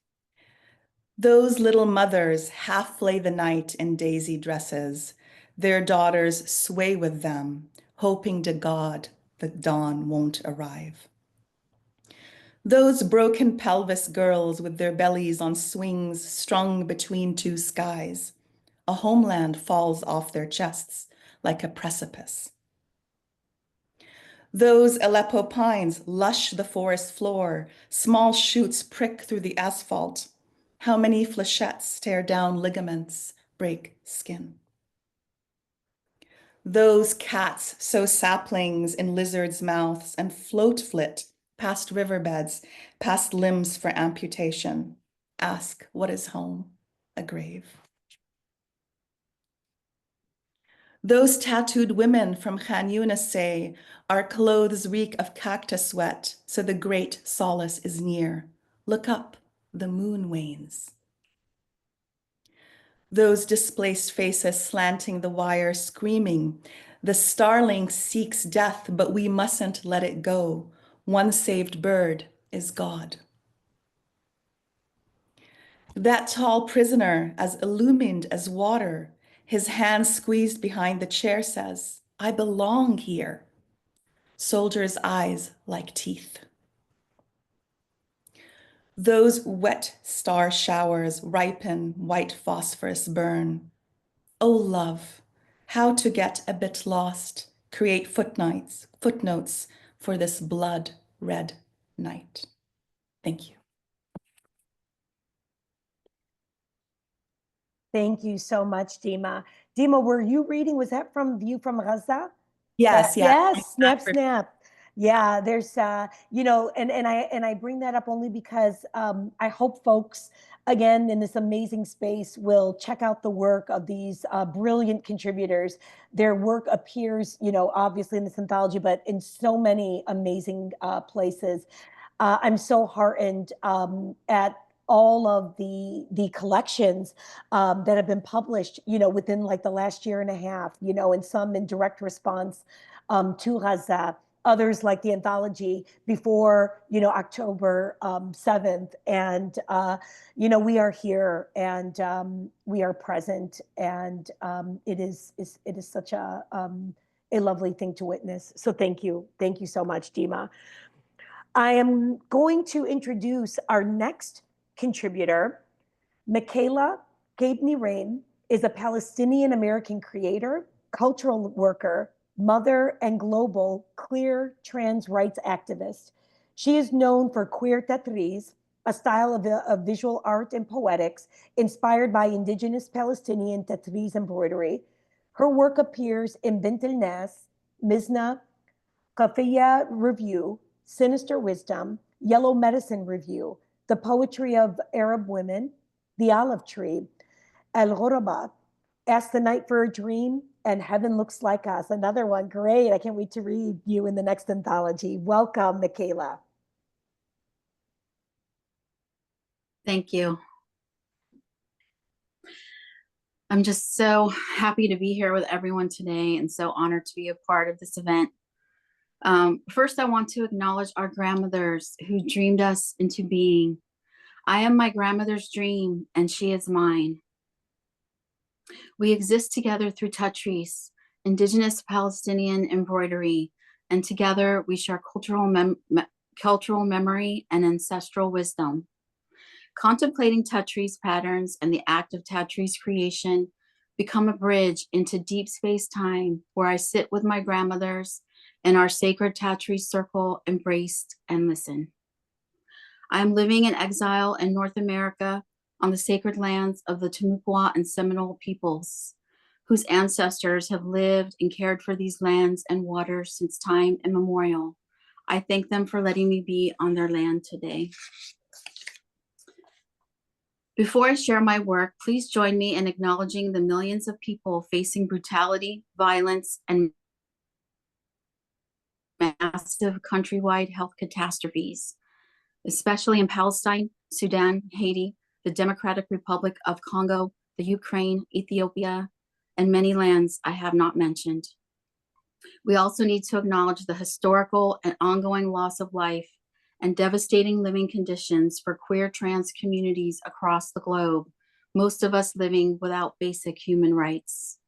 Those little mothers half lay the night in daisy dresses. Their daughters sway with them, hoping to God the dawn won't arrive. Those broken pelvis girls with their bellies on swings strung between 2 skies. A homeland falls off their chests like a precipice. Those Aleppo pines lush the forest floor. Small shoots prick through the asphalt. How many flechettes tear down ligaments, break skin? Those cats sow saplings in lizards' mouths and float flit past riverbeds, past limbs for amputation. Ask, what is home? A grave. Those tattooed women from Khan Yunis say, our clothes reek of cactus sweat, so the great solace is near. Look up, the moon wanes. Those displaced faces slanting the wire, screaming, the starling seeks death, but we mustn't let it go. One saved bird is God. That tall prisoner, as illumined as water, his hands squeezed behind the chair, says, I belong here. Soldiers' eyes like teeth. Those wet star showers ripen, white phosphorus burn. Oh, love, how to get a bit lost, create footnotes for this blood-red night. Thank you. Thank you so much, Dima. Dima, were you reading? Was that from View from Gaza? Yes, yeah. Yes, snap, snap. Yeah, there's, you know, and I bring that up only because I hope folks, again, in this amazing space will check out the work of these brilliant contributors. Their work appears, you know, obviously in this anthology, but in so many amazing places. I'm so heartened at all of the collections that have been published, within like the last year and a half, and some in direct response to Gaza, others like the anthology before, October 7th. And, we are here and we are present, and it is such a lovely thing to witness. So thank you so much, Dima. I am going to introduce our next contributor. Michaela Gabney-Rain is a Palestinian-American creator, cultural worker, mother, and global queer trans rights activist. She is known for queer tatriz, a style of visual art and poetics inspired by indigenous Palestinian tatriz embroidery. Her work appears in Bint el Nas, Mizna, Kafiya Review, Sinister Wisdom, Yellow Medicine Review, The Poetry of Arab Women, The Olive Tree, El Ghuraba, Ask the Night for a Dream, and Heaven Looks Like Us. Another one. Great. I can't wait to read you in the next anthology. Welcome, Michaela. Thank you. I'm just so happy to be here with everyone today and so honored to be a part of this event. First, I want to acknowledge our grandmothers who dreamed us into being. I am my grandmother's dream, and she is mine. We exist together through tatriz, indigenous Palestinian embroidery, and together we share cultural memory and ancestral wisdom. Contemplating tatriz patterns and the act of tatriz creation become a bridge into deep space-time where I sit with my grandmothers in our sacred tatriz circle, embraced and listen. I am living in exile in North America on the sacred lands of the Timucua and Seminole peoples, whose ancestors have lived and cared for these lands and waters since time immemorial. I thank them for letting me be on their land today. Before I share my work, please join me in acknowledging the millions of people facing brutality, violence, and massive countrywide health catastrophes, especially in Palestine, Sudan, Haiti, the Democratic Republic of Congo, the Ukraine, Ethiopia, and many lands I have not mentioned. We also need to acknowledge the historical and ongoing loss of life and devastating living conditions for queer trans communities across the globe, most of us living without basic human rights.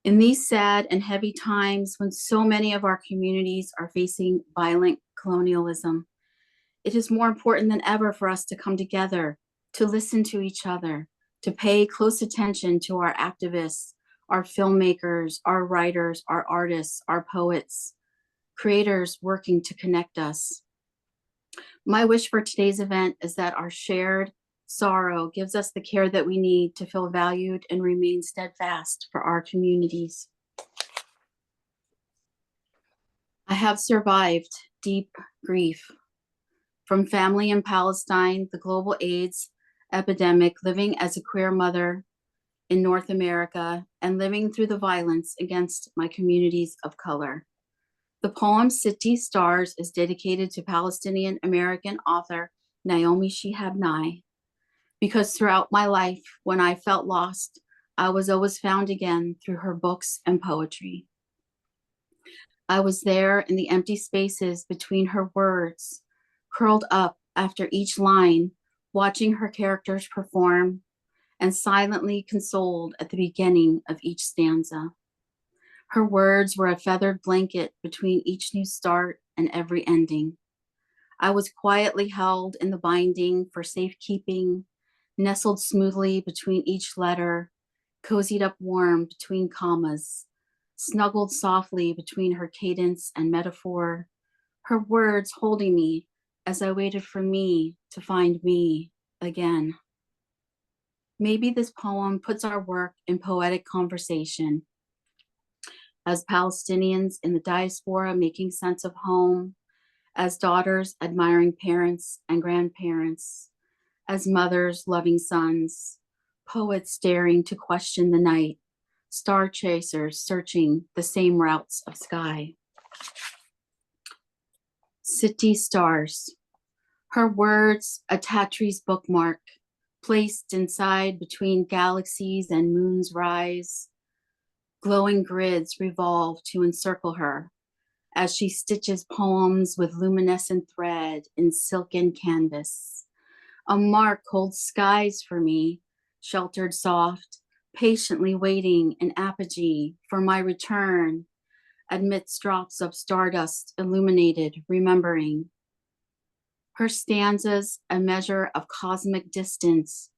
In these sad and heavy times when so many of our communities are facing violent colonialism, it is more important than ever for us to come together, to listen to each other, to pay close attention to our activists, our filmmakers, our writers, our artists, our poets, creators working to connect us. My wish for today's event is that our shared sorrow gives us the care that we need to feel valued and remain steadfast for our communities. I have survived deep grief from family in Palestine, the global AIDS epidemic, living as a queer mother in North America, and living through the violence against my communities of color. The poem City Stars is dedicated to Palestinian American author Naomi Shihab Nye, because throughout my life, when I felt lost, I was always found again through her books and poetry. I was there in the empty spaces between her words, curled up after each line, watching her characters perform, and silently consoled at the beginning of each stanza. Her words were a feathered blanket between each new start and every ending. I was quietly held in the binding for safekeeping, nestled smoothly between each letter, cozied up warm between commas, snuggled softly between her cadence and metaphor, her words holding me as I waited for me to find me again. Maybe this poem puts our work in poetic conversation. As Palestinians in the diaspora making sense of home, as daughters admiring parents and grandparents, as mothers loving sons, poets daring to question the night, star chasers searching the same routes of sky. City Stars. Her words, a Tatri's bookmark, placed inside between galaxies and moons rise. Glowing grids revolve to encircle her as she stitches poems with luminescent thread in silken canvas. A mark holds skies for me, sheltered soft, patiently waiting in apogee for my return, amidst drops of stardust illuminated, remembering. Her stanzas, a measure of cosmic distance,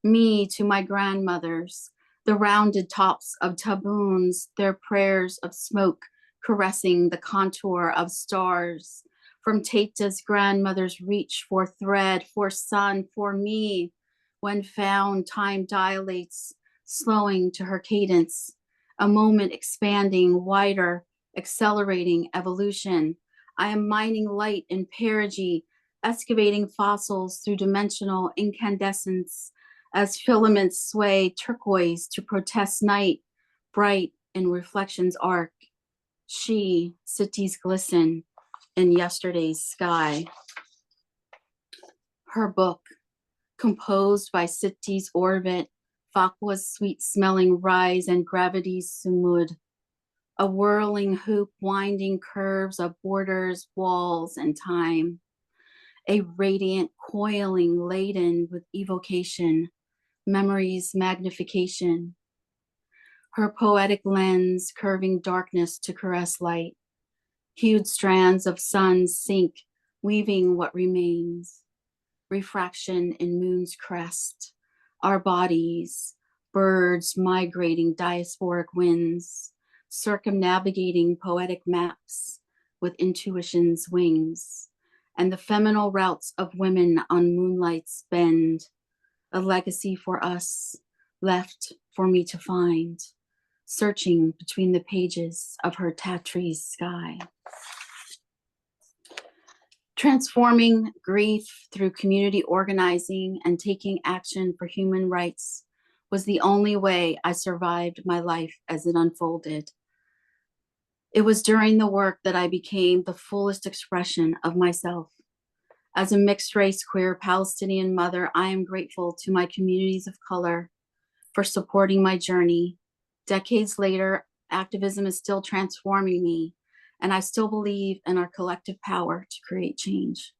me to my grandmothers, the rounded tops of taboons, their prayers of smoke caressing the contour of stars. From Teta's grandmother's reach for thread, for sun, for me. When found, time dilates, slowing to her cadence, a moment expanding, wider, accelerating evolution. I am mining light in perigee, excavating fossils through dimensional incandescence as filaments sway turquoise to protest night, bright in reflections arc. She, cities glisten in yesterday's sky. Her book, composed by cities orbit, Fakwa's sweet-smelling rise and gravity's sumud, a whirling hoop winding curves of borders, walls, and time. A radiant coiling laden with evocation, memory's magnification. Her poetic lens curving darkness to caress light. Hued strands of suns sink, weaving what remains. Refraction in moon's crest. Our bodies, birds migrating diasporic winds, circumnavigating poetic maps with intuition's wings. And the feminine routes of women on moonlight's bend, a legacy for us, left for me to find, searching between the pages of her Tatri's sky. Transforming grief through community organizing and taking action for human rights was the only way I survived my life as it unfolded. It was during the work that I became the fullest expression of myself. As a mixed-race queer Palestinian mother, I am grateful to my communities of color for supporting my journey. Decades later, activism is still transforming me, and I still believe in our collective power to create change.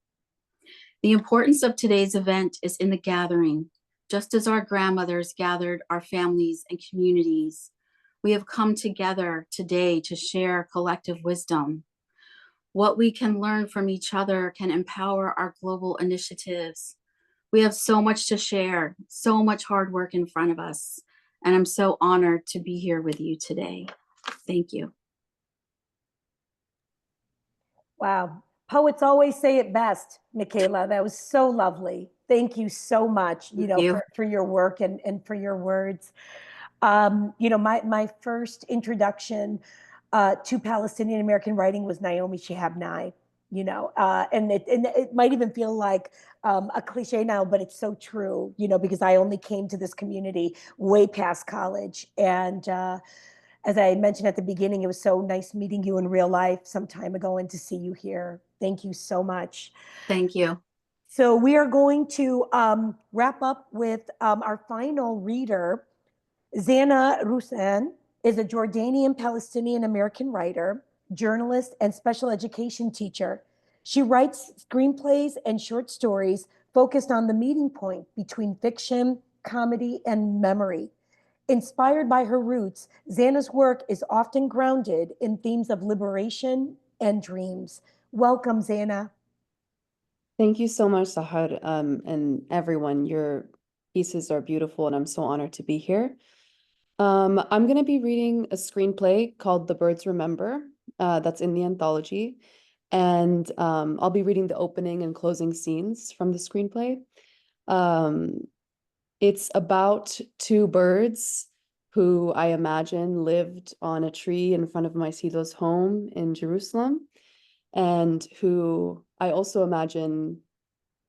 The importance of today's event is in the gathering. Just as our grandmothers gathered our families and communities, we have come together today to share collective wisdom. What we can learn from each other can empower our global initiatives. We have so much to share, so much hard work in front of us, and I'm so honored to be here with you today. Thank you. Wow. Poets always say it best, Michaela. That was so lovely. Thank you so much, for your work and for your words. My first introduction to Palestinian American writing was Naomi Shihab Nye, and it might even feel like a cliche now, but it's so true, because I only came to this community way past college. And as I mentioned at the beginning, it was so nice meeting you in real life some time ago and to see you here. Thank you so much. Thank you. So we are going to wrap up with our final reader. Zana Rusan is a Jordanian Palestinian American writer, journalist, and special education teacher. She writes screenplays and short stories focused on the meeting point between fiction, comedy, and memory. Inspired by her roots, Zana's work is often grounded in themes of liberation and dreams. Welcome, Zana. Thank you so much, Sahar, and everyone. Your pieces are beautiful, and I'm so honored to be here. I'm going to be reading a screenplay called The Birds Remember, that's in the anthology, and I'll be reading the opening and closing scenes from the screenplay. It's about two birds who I imagine lived on a tree in front of Maisido's home in Jerusalem, and who I also imagine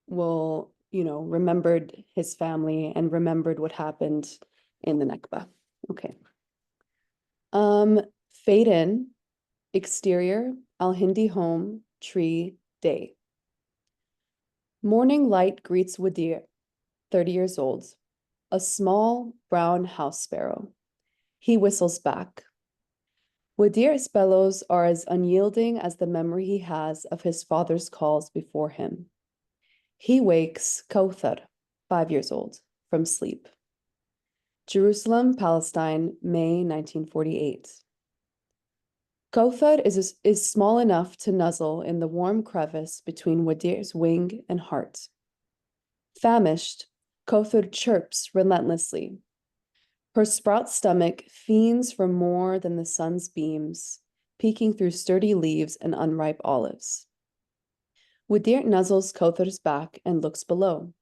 will, remembered his family and remembered what happened in the Nakba. Okay. Fade in, exterior, Al-Hindi home, tree, day. Morning light greets Wadir, 30 years old, a small brown house sparrow. He whistles back. Wadir's bellows are as unyielding as the memory he has of his father's calls before him. He wakes Kauthar, 5 years old, from sleep. Jerusalem, Palestine, May 1948. Kauthar is small enough to nuzzle in the warm crevice between Wadir's wing and heart. Famished, Kauthar chirps relentlessly. Her sprout stomach fiends for more than the sun's beams, peeking through sturdy leaves and unripe olives. Wadir nuzzles Kauthar's back and looks below.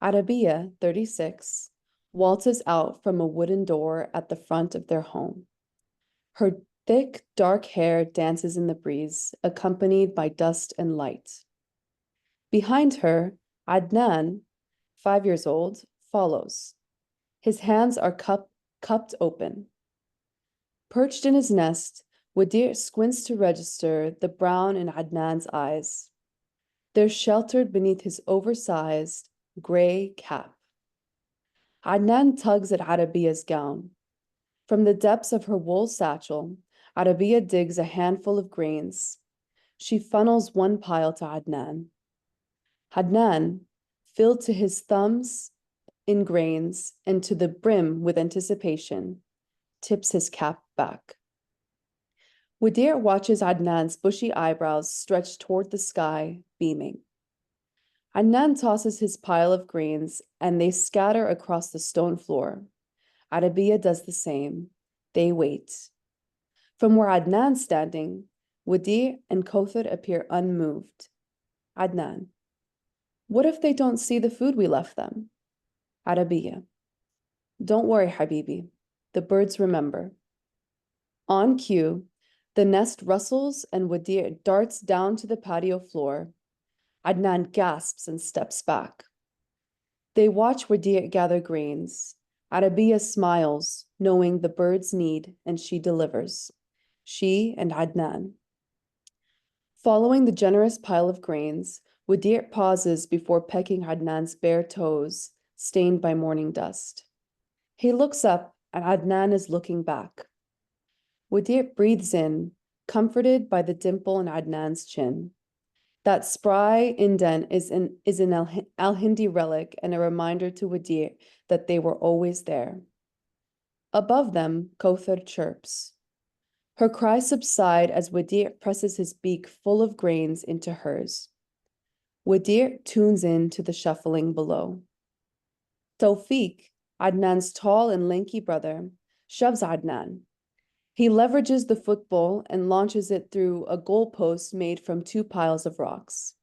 Arabiya, 36, waltzes out from a wooden door at the front of their home. Her thick, dark hair dances in the breeze, accompanied by dust and light. Behind her, Adnan, 5 years old, follows. His hands are cupped open. Perched in his nest, Wadir squints to register the brown in Adnan's eyes. They're sheltered beneath his oversized, gray cap. Adnan tugs at Arabiya's gown. From the depths of her wool satchel, Arabiya digs a handful of grains. She funnels one pile to Adnan. Adnan, filled to his thumbs in grains and to the brim with anticipation, tips his cap back. Wadir watches Adnan's bushy eyebrows stretch toward the sky, beaming. Adnan tosses his pile of grains and they scatter across the stone floor. Arabiya does the same. They wait. From where Adnan's standing, Wadir and Kauthar appear unmoved. Adnan, what if they don't see the food we left them? Arabiya, don't worry, Habibi. The birds remember. On cue, the nest rustles and Wadir darts down to the patio floor. Adnan gasps and steps back. They watch Wadir gather grains. Arabiya smiles, knowing the birds need, and she delivers. She and Adnan. Following the generous pile of grains, Wadir pauses before pecking Adnan's bare toes, stained by morning dust. He looks up, and Adnan is looking back. Wadir breathes in, comforted by the dimple in Adnan's chin. That spry indent is an Al-Hindi relic and a reminder to Wadir that they were always there. Above them, Kauthar chirps. Her cries subside as Wadir presses his beak full of grains into hers. Wadir tunes in to the shuffling below. Tawfiq, Adnan's tall and lanky brother, shoves Adnan. He leverages the football and launches it through a goalpost made from 2 piles of rocks.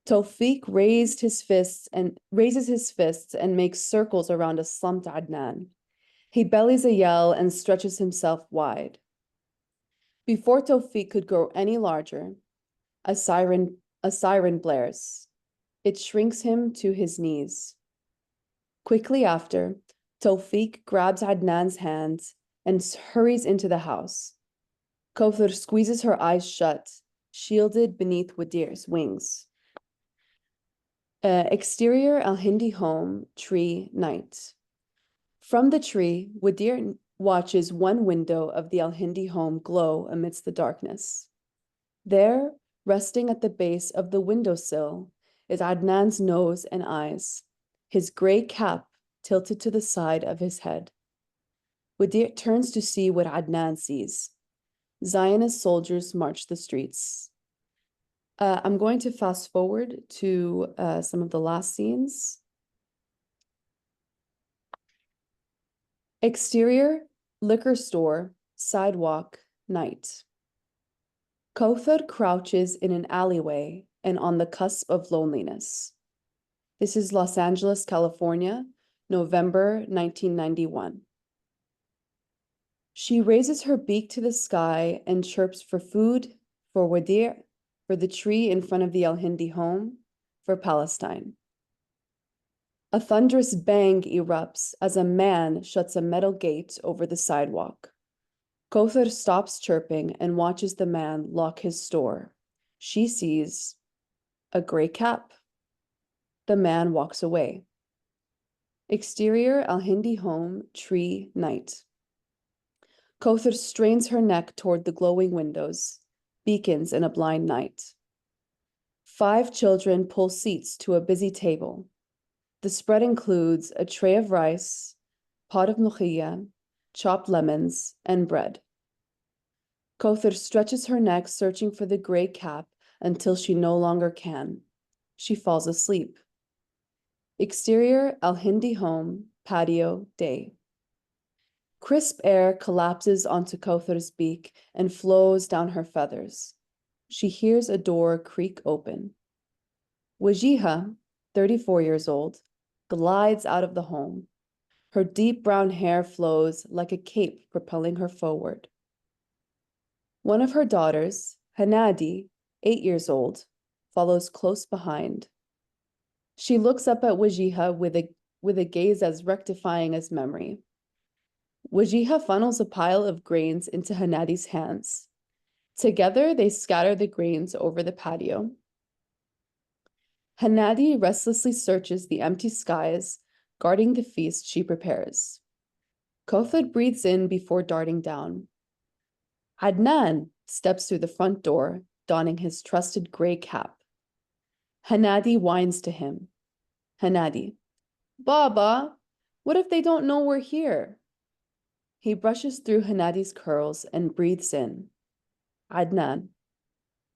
Tawfiq raises his fists and makes circles around a slumped Adnan. He bellies a yell and stretches himself wide. Before Tawfiq could grow any larger, a siren blares. It shrinks him to his knees. Quickly after, Tawfiq grabs Adnan's hands and hurries into the house. Kauthar squeezes her eyes shut, shielded beneath Wadir's wings. Exterior Al-Hindi home, tree, night. From the tree, Wadir watches one window of the Al-Hindi home glow amidst the darkness. There, resting at the base of the windowsill, is Adnan's nose and eyes, his gray cap tilted to the side of his head. Wadir turns to see what Adnan sees. Zionist soldiers march the streets. I'm going to fast forward to some of the last scenes. Exterior, liquor store, sidewalk, night. Kauthar crouches in an alleyway and on the cusp of loneliness. This is Los Angeles, California, November 1991. She raises her beak to the sky and chirps for food, for Wadir, for the tree in front of the Al-Hindi home, for Palestine. A thunderous bang erupts as a man shuts a metal gate over the sidewalk. Kauthar stops chirping and watches the man lock his store. She sees a gray cap. The man walks away. Exterior Al-Hindi home, tree, night. Kauthar strains her neck toward the glowing windows, beacons in a blind night. 5 children pull seats to a busy table. The spread includes a tray of rice, pot of mlukhia, chopped lemons, and bread. Kauthar stretches her neck, searching for the gray cap until she no longer can. She falls asleep. Exterior Al-Hindi home, patio, day. Crisp air collapses onto Kauthar's beak and flows down her feathers. She hears a door creak open. Wajiha, 34 years old, glides out of the home. Her deep brown hair flows like a cape propelling her forward. One of her daughters, Hanadi, 8 years old, follows close behind. She looks up at Wajiha with a gaze as rectifying as memory. Wajiha funnels a pile of grains into Hanadi's hands. Together, they scatter the grains over the patio. Hanadi restlessly searches the empty skies, guarding the feast she prepares. Kauthar breathes in before darting down. Adnan steps through the front door, donning his trusted gray cap. Hanadi whines to him. Hanadi, Baba, what if they don't know we're here? He brushes through Hanadi's curls and breathes in. Adnan.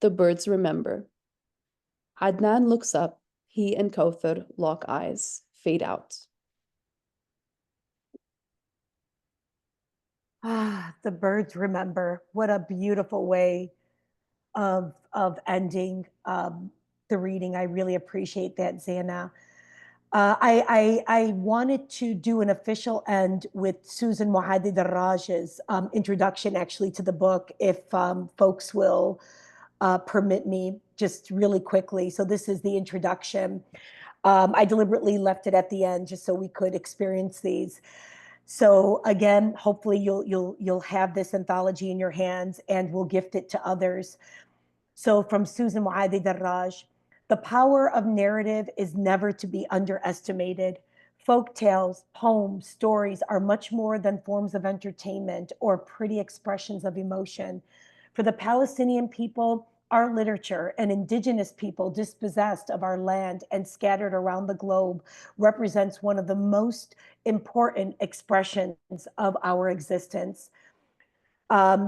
The birds remember. Adnan looks up. He and Kauthar lock eyes, fade out. Ah, the birds remember. What a beautiful way of ending the reading. I really appreciate that, Zana. I wanted to do an official end with Susan Mohadi Darraj's introduction, actually, to the book, if folks will permit me, just really quickly. So this is the introduction. I deliberately left it at the end just so we could experience these. So again, hopefully you'll have this anthology in your hands and we'll gift it to others. So from Susan Mohadi Darraj, the power of narrative is never to be underestimated. Folk tales, poems, stories are much more than forms of entertainment or pretty expressions of emotion. For the Palestinian people, our literature and indigenous people dispossessed of our land and scattered around the globe represents one of the most important expressions of our existence.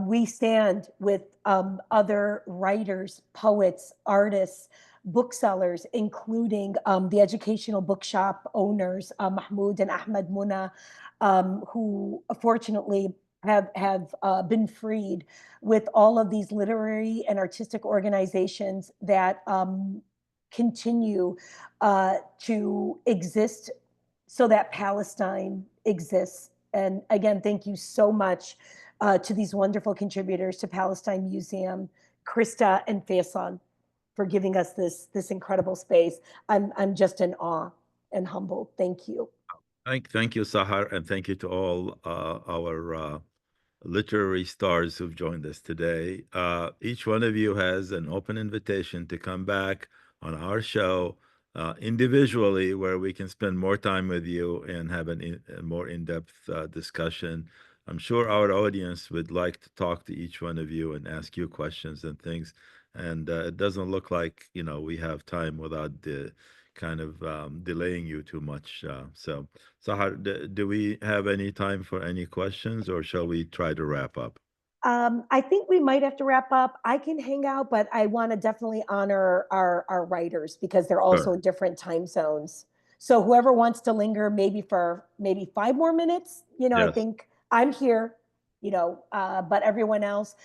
We stand with other writers, poets, artists, booksellers, including the educational bookshop owners, Mahmoud and Ahmed Muna, who fortunately have been freed, with all of these literary and artistic organizations that continue to exist so that Palestine exists. And again, thank you so much to these wonderful contributors to Palestine Museum, Krista and Faisal, for giving us this incredible space. I'm just in awe and humbled. Thank you. Thank you, Sahar, and thank you to all our literary stars who've joined us today. Each one of you has an open invitation to come back on our show individually, where we can spend more time with you and have a more in-depth discussion. I'm sure our audience would like to talk to each one of you and ask you questions and things. And it doesn't look like, we have time without the kind of delaying you too much. So, Sahar, do we have any time for any questions, or shall we try to wrap up? I think we might have to wrap up. I can hang out, but I want to definitely honor our writers because they're also Sure. in different time zones. So whoever wants to linger, maybe for 5 more minutes, I Yes. think I'm here, but everyone else,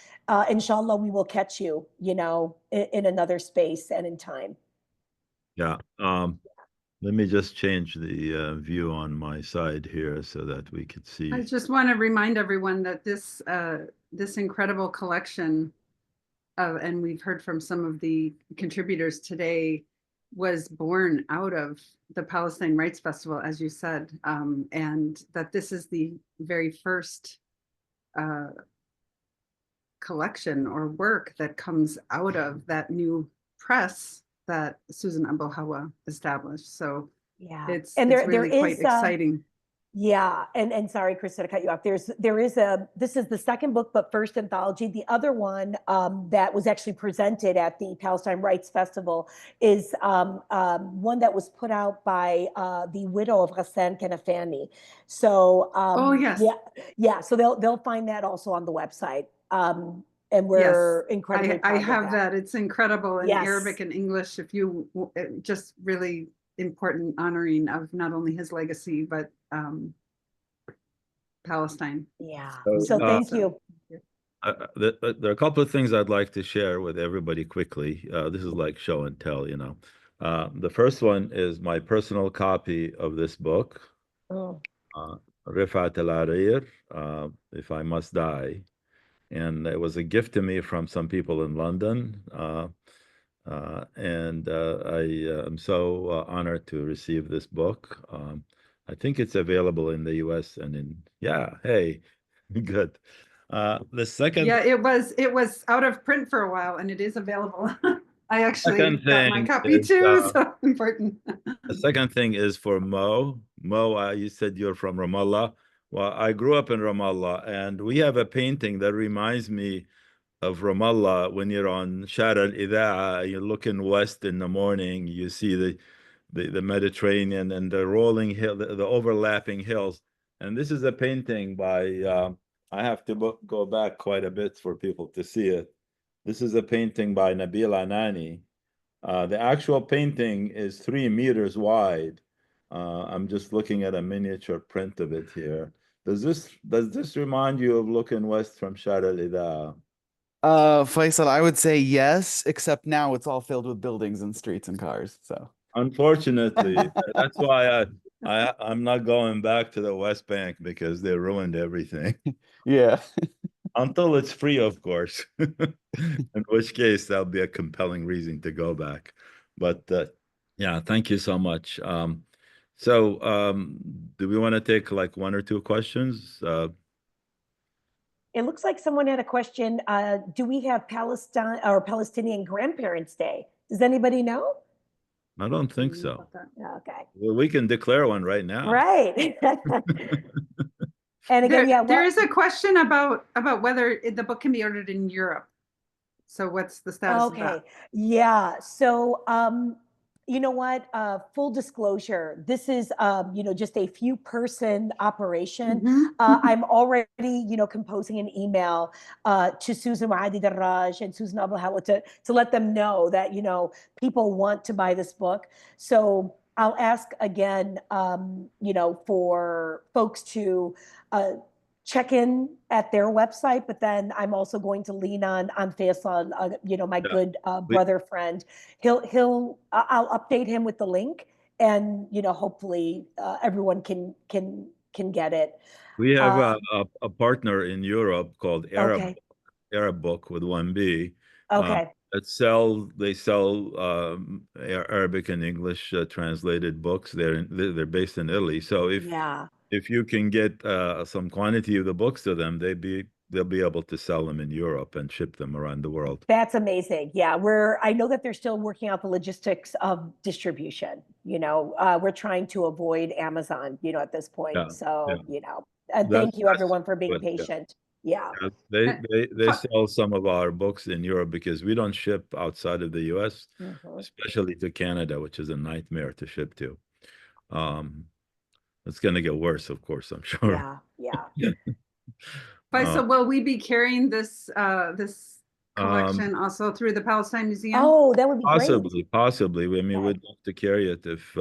inshallah, we will catch you, in another space and in time. Yeah. Let me just change the view on my side here so that we could I see. just want to remind everyone that this incredible collection and we've heard from some of the contributors today, was born out of the Palestine Rights Festival, as you said, and that this is the very first collection or work that comes out of that new press that Susan Abu Hawa established. So Yeah. it's And there really quite is exciting. yeah, and sorry, Krista, to cut you off. There is this is the second book, but first anthology. The other one that was actually presented at the Palestine Rights Festival is one that was put out by the widow of Hassan Kanafani. So Oh, yes. yeah. So they'll find that also on the website. And Yes, we're incredibly I proud of have that. It's incredible in Yes. Arabic and English. If you just really important honoring of not only his legacy, but Palestine. Yeah. So, So thank you. there are a couple of things I'd like to share with everybody quickly. This is like show and tell, you know. The first one is my personal copy of this book, Oh. Rifat al-Arir, If I Must Die. And it was a gift to me from some people in London. And I am so honored to receive this book. I think it's available in the US and hey, good. The second Yeah, it was out of print for a while, and it is available. I actually second got my thing copy is, too, so important. the second thing is for Mo. Mo, you said you're from Ramallah. Well, I grew up in Ramallah, and we have a painting that reminds me of Ramallah. When you're on Shara al-Ida'a, you're looking west in the morning, you see the Mediterranean and the rolling hill, the overlapping hills. And this is a painting by, I have to go back quite a bit for people to see it. This is a painting by Nabil Anani. The actual painting is 3 meters wide. I'm just looking at a miniature print of it here. Does this remind you of looking west from Shara al-Ida'a? Faisal, I would say yes, except now it's all filled with buildings and streets and cars. So Unfortunately, that's why I'm not going back to the West Bank because they ruined everything. yeah. Until it's free, of course. In which case, that'll be a compelling reason to go back. But yeah, thank you so much. Do we want to take like one or two questions? It looks like someone had a question. Do we have Palestine or Palestinian Grandparents' Day? Does anybody know? I don't think so. Okay. Well, we can declare one right now. Right. And again, there is a question about whether the book can be ordered in Europe. So what's the status of that? Yeah. So you know what? Full disclosure, this is just a few person operation. I'm already composing an email to Susan Mahdi Darraj and Susan Abu Hawa to let them know that people want to buy this book. So I'll ask again, for folks to check in at their website, but then I'm also going to lean on Faisal, my good brother friend. I'll update him with the link, and hopefully everyone can get it. We have a partner in Europe called Arab Book with 1B. Okay. They sell Arabic and English translated books. They're based in Italy. So if you can get some quantity of the books to them, they'll be able to sell them in Europe and ship them around the world. That's amazing. Yeah, I know that they're still working out the logistics of distribution. We're trying to avoid Amazon, at this point. And thank you everyone for being patient. Yeah. They sell some of our books in Europe because we don't ship outside of the US, especially to Canada, which is a nightmare to ship to. It's going to get worse, of course, I'm sure. Yeah. So will we be carrying this collection also through the Palestine Museum? Oh, that would be great. Possibly. I mean, we'd love to carry it if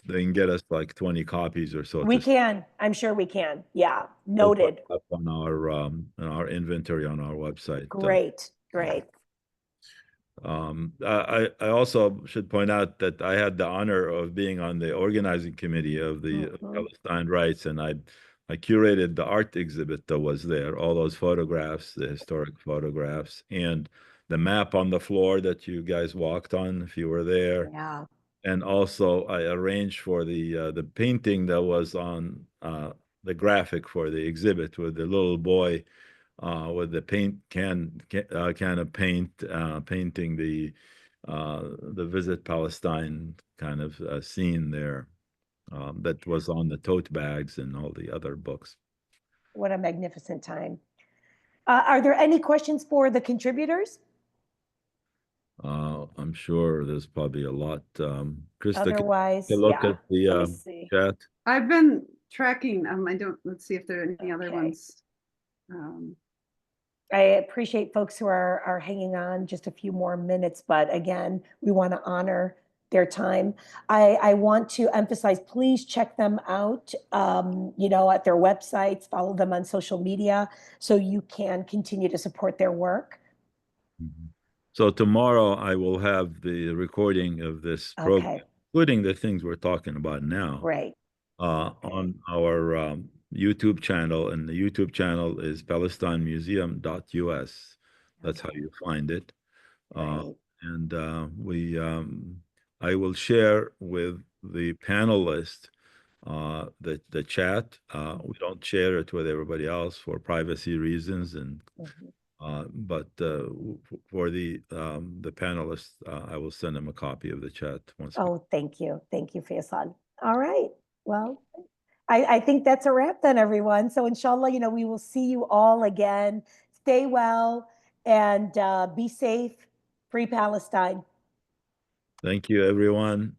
they can get us like 20 copies or so. We can. I'm sure we can. Yeah. Noted. Up on our inventory on our website. Great. I also should point out that I had the honor of being on the organizing committee of the Palestine Rights, and I curated the art exhibit that was there, all those photographs, the historic photographs, and the map on the floor that you guys walked on if you were there. Yeah. And also I arranged for the painting that was on the graphic for the exhibit with the little boy with the paint can of paint painting the the Visit Palestine kind of scene there that was on the tote bags and all the other books. What a magnificent time. Are there any questions for the contributors? I'm sure there's probably a lot. Krista, can you Otherwise, take a look yeah. at the Let me see. chat? I've been tracking. Let's see if there are any other Okay. ones. I appreciate folks who are hanging on just a few more minutes, but again, we want to honor their time. I want to emphasize, please check them out, at their websites, follow them on social media so you can continue to support their work. Mhm. So tomorrow I will have the recording of this program, Okay, including the things we're talking about now, great. on our YouTube channel, and the YouTube channel is palestinemuseum.us. That's how Okay. you find it. Right. And I will share with the panelists the chat. We don't share it with everybody else for privacy reasons, and Mhm. but for the panelists, I will send them a copy of the chat once. Oh, thank you. Thank you, Faisal. All right. Well, I think that's a wrap then, everyone. So inshallah, we will see you all again. Stay well and be safe. Free Palestine. Thank you, everyone.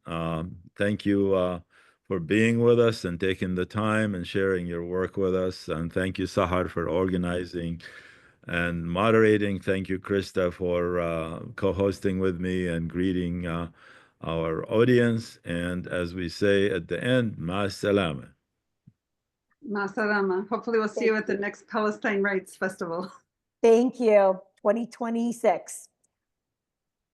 Thank you for being with us and taking the time and sharing your work with us. And thank you, Sahar, for organizing and moderating. Thank you, Krista, for co-hosting with me and greeting our audience. And as we say at the end, ma salama. Ma salama. Hopefully we'll see you Thank at the you. next Palestine Rights Festival. Thank you. 2026.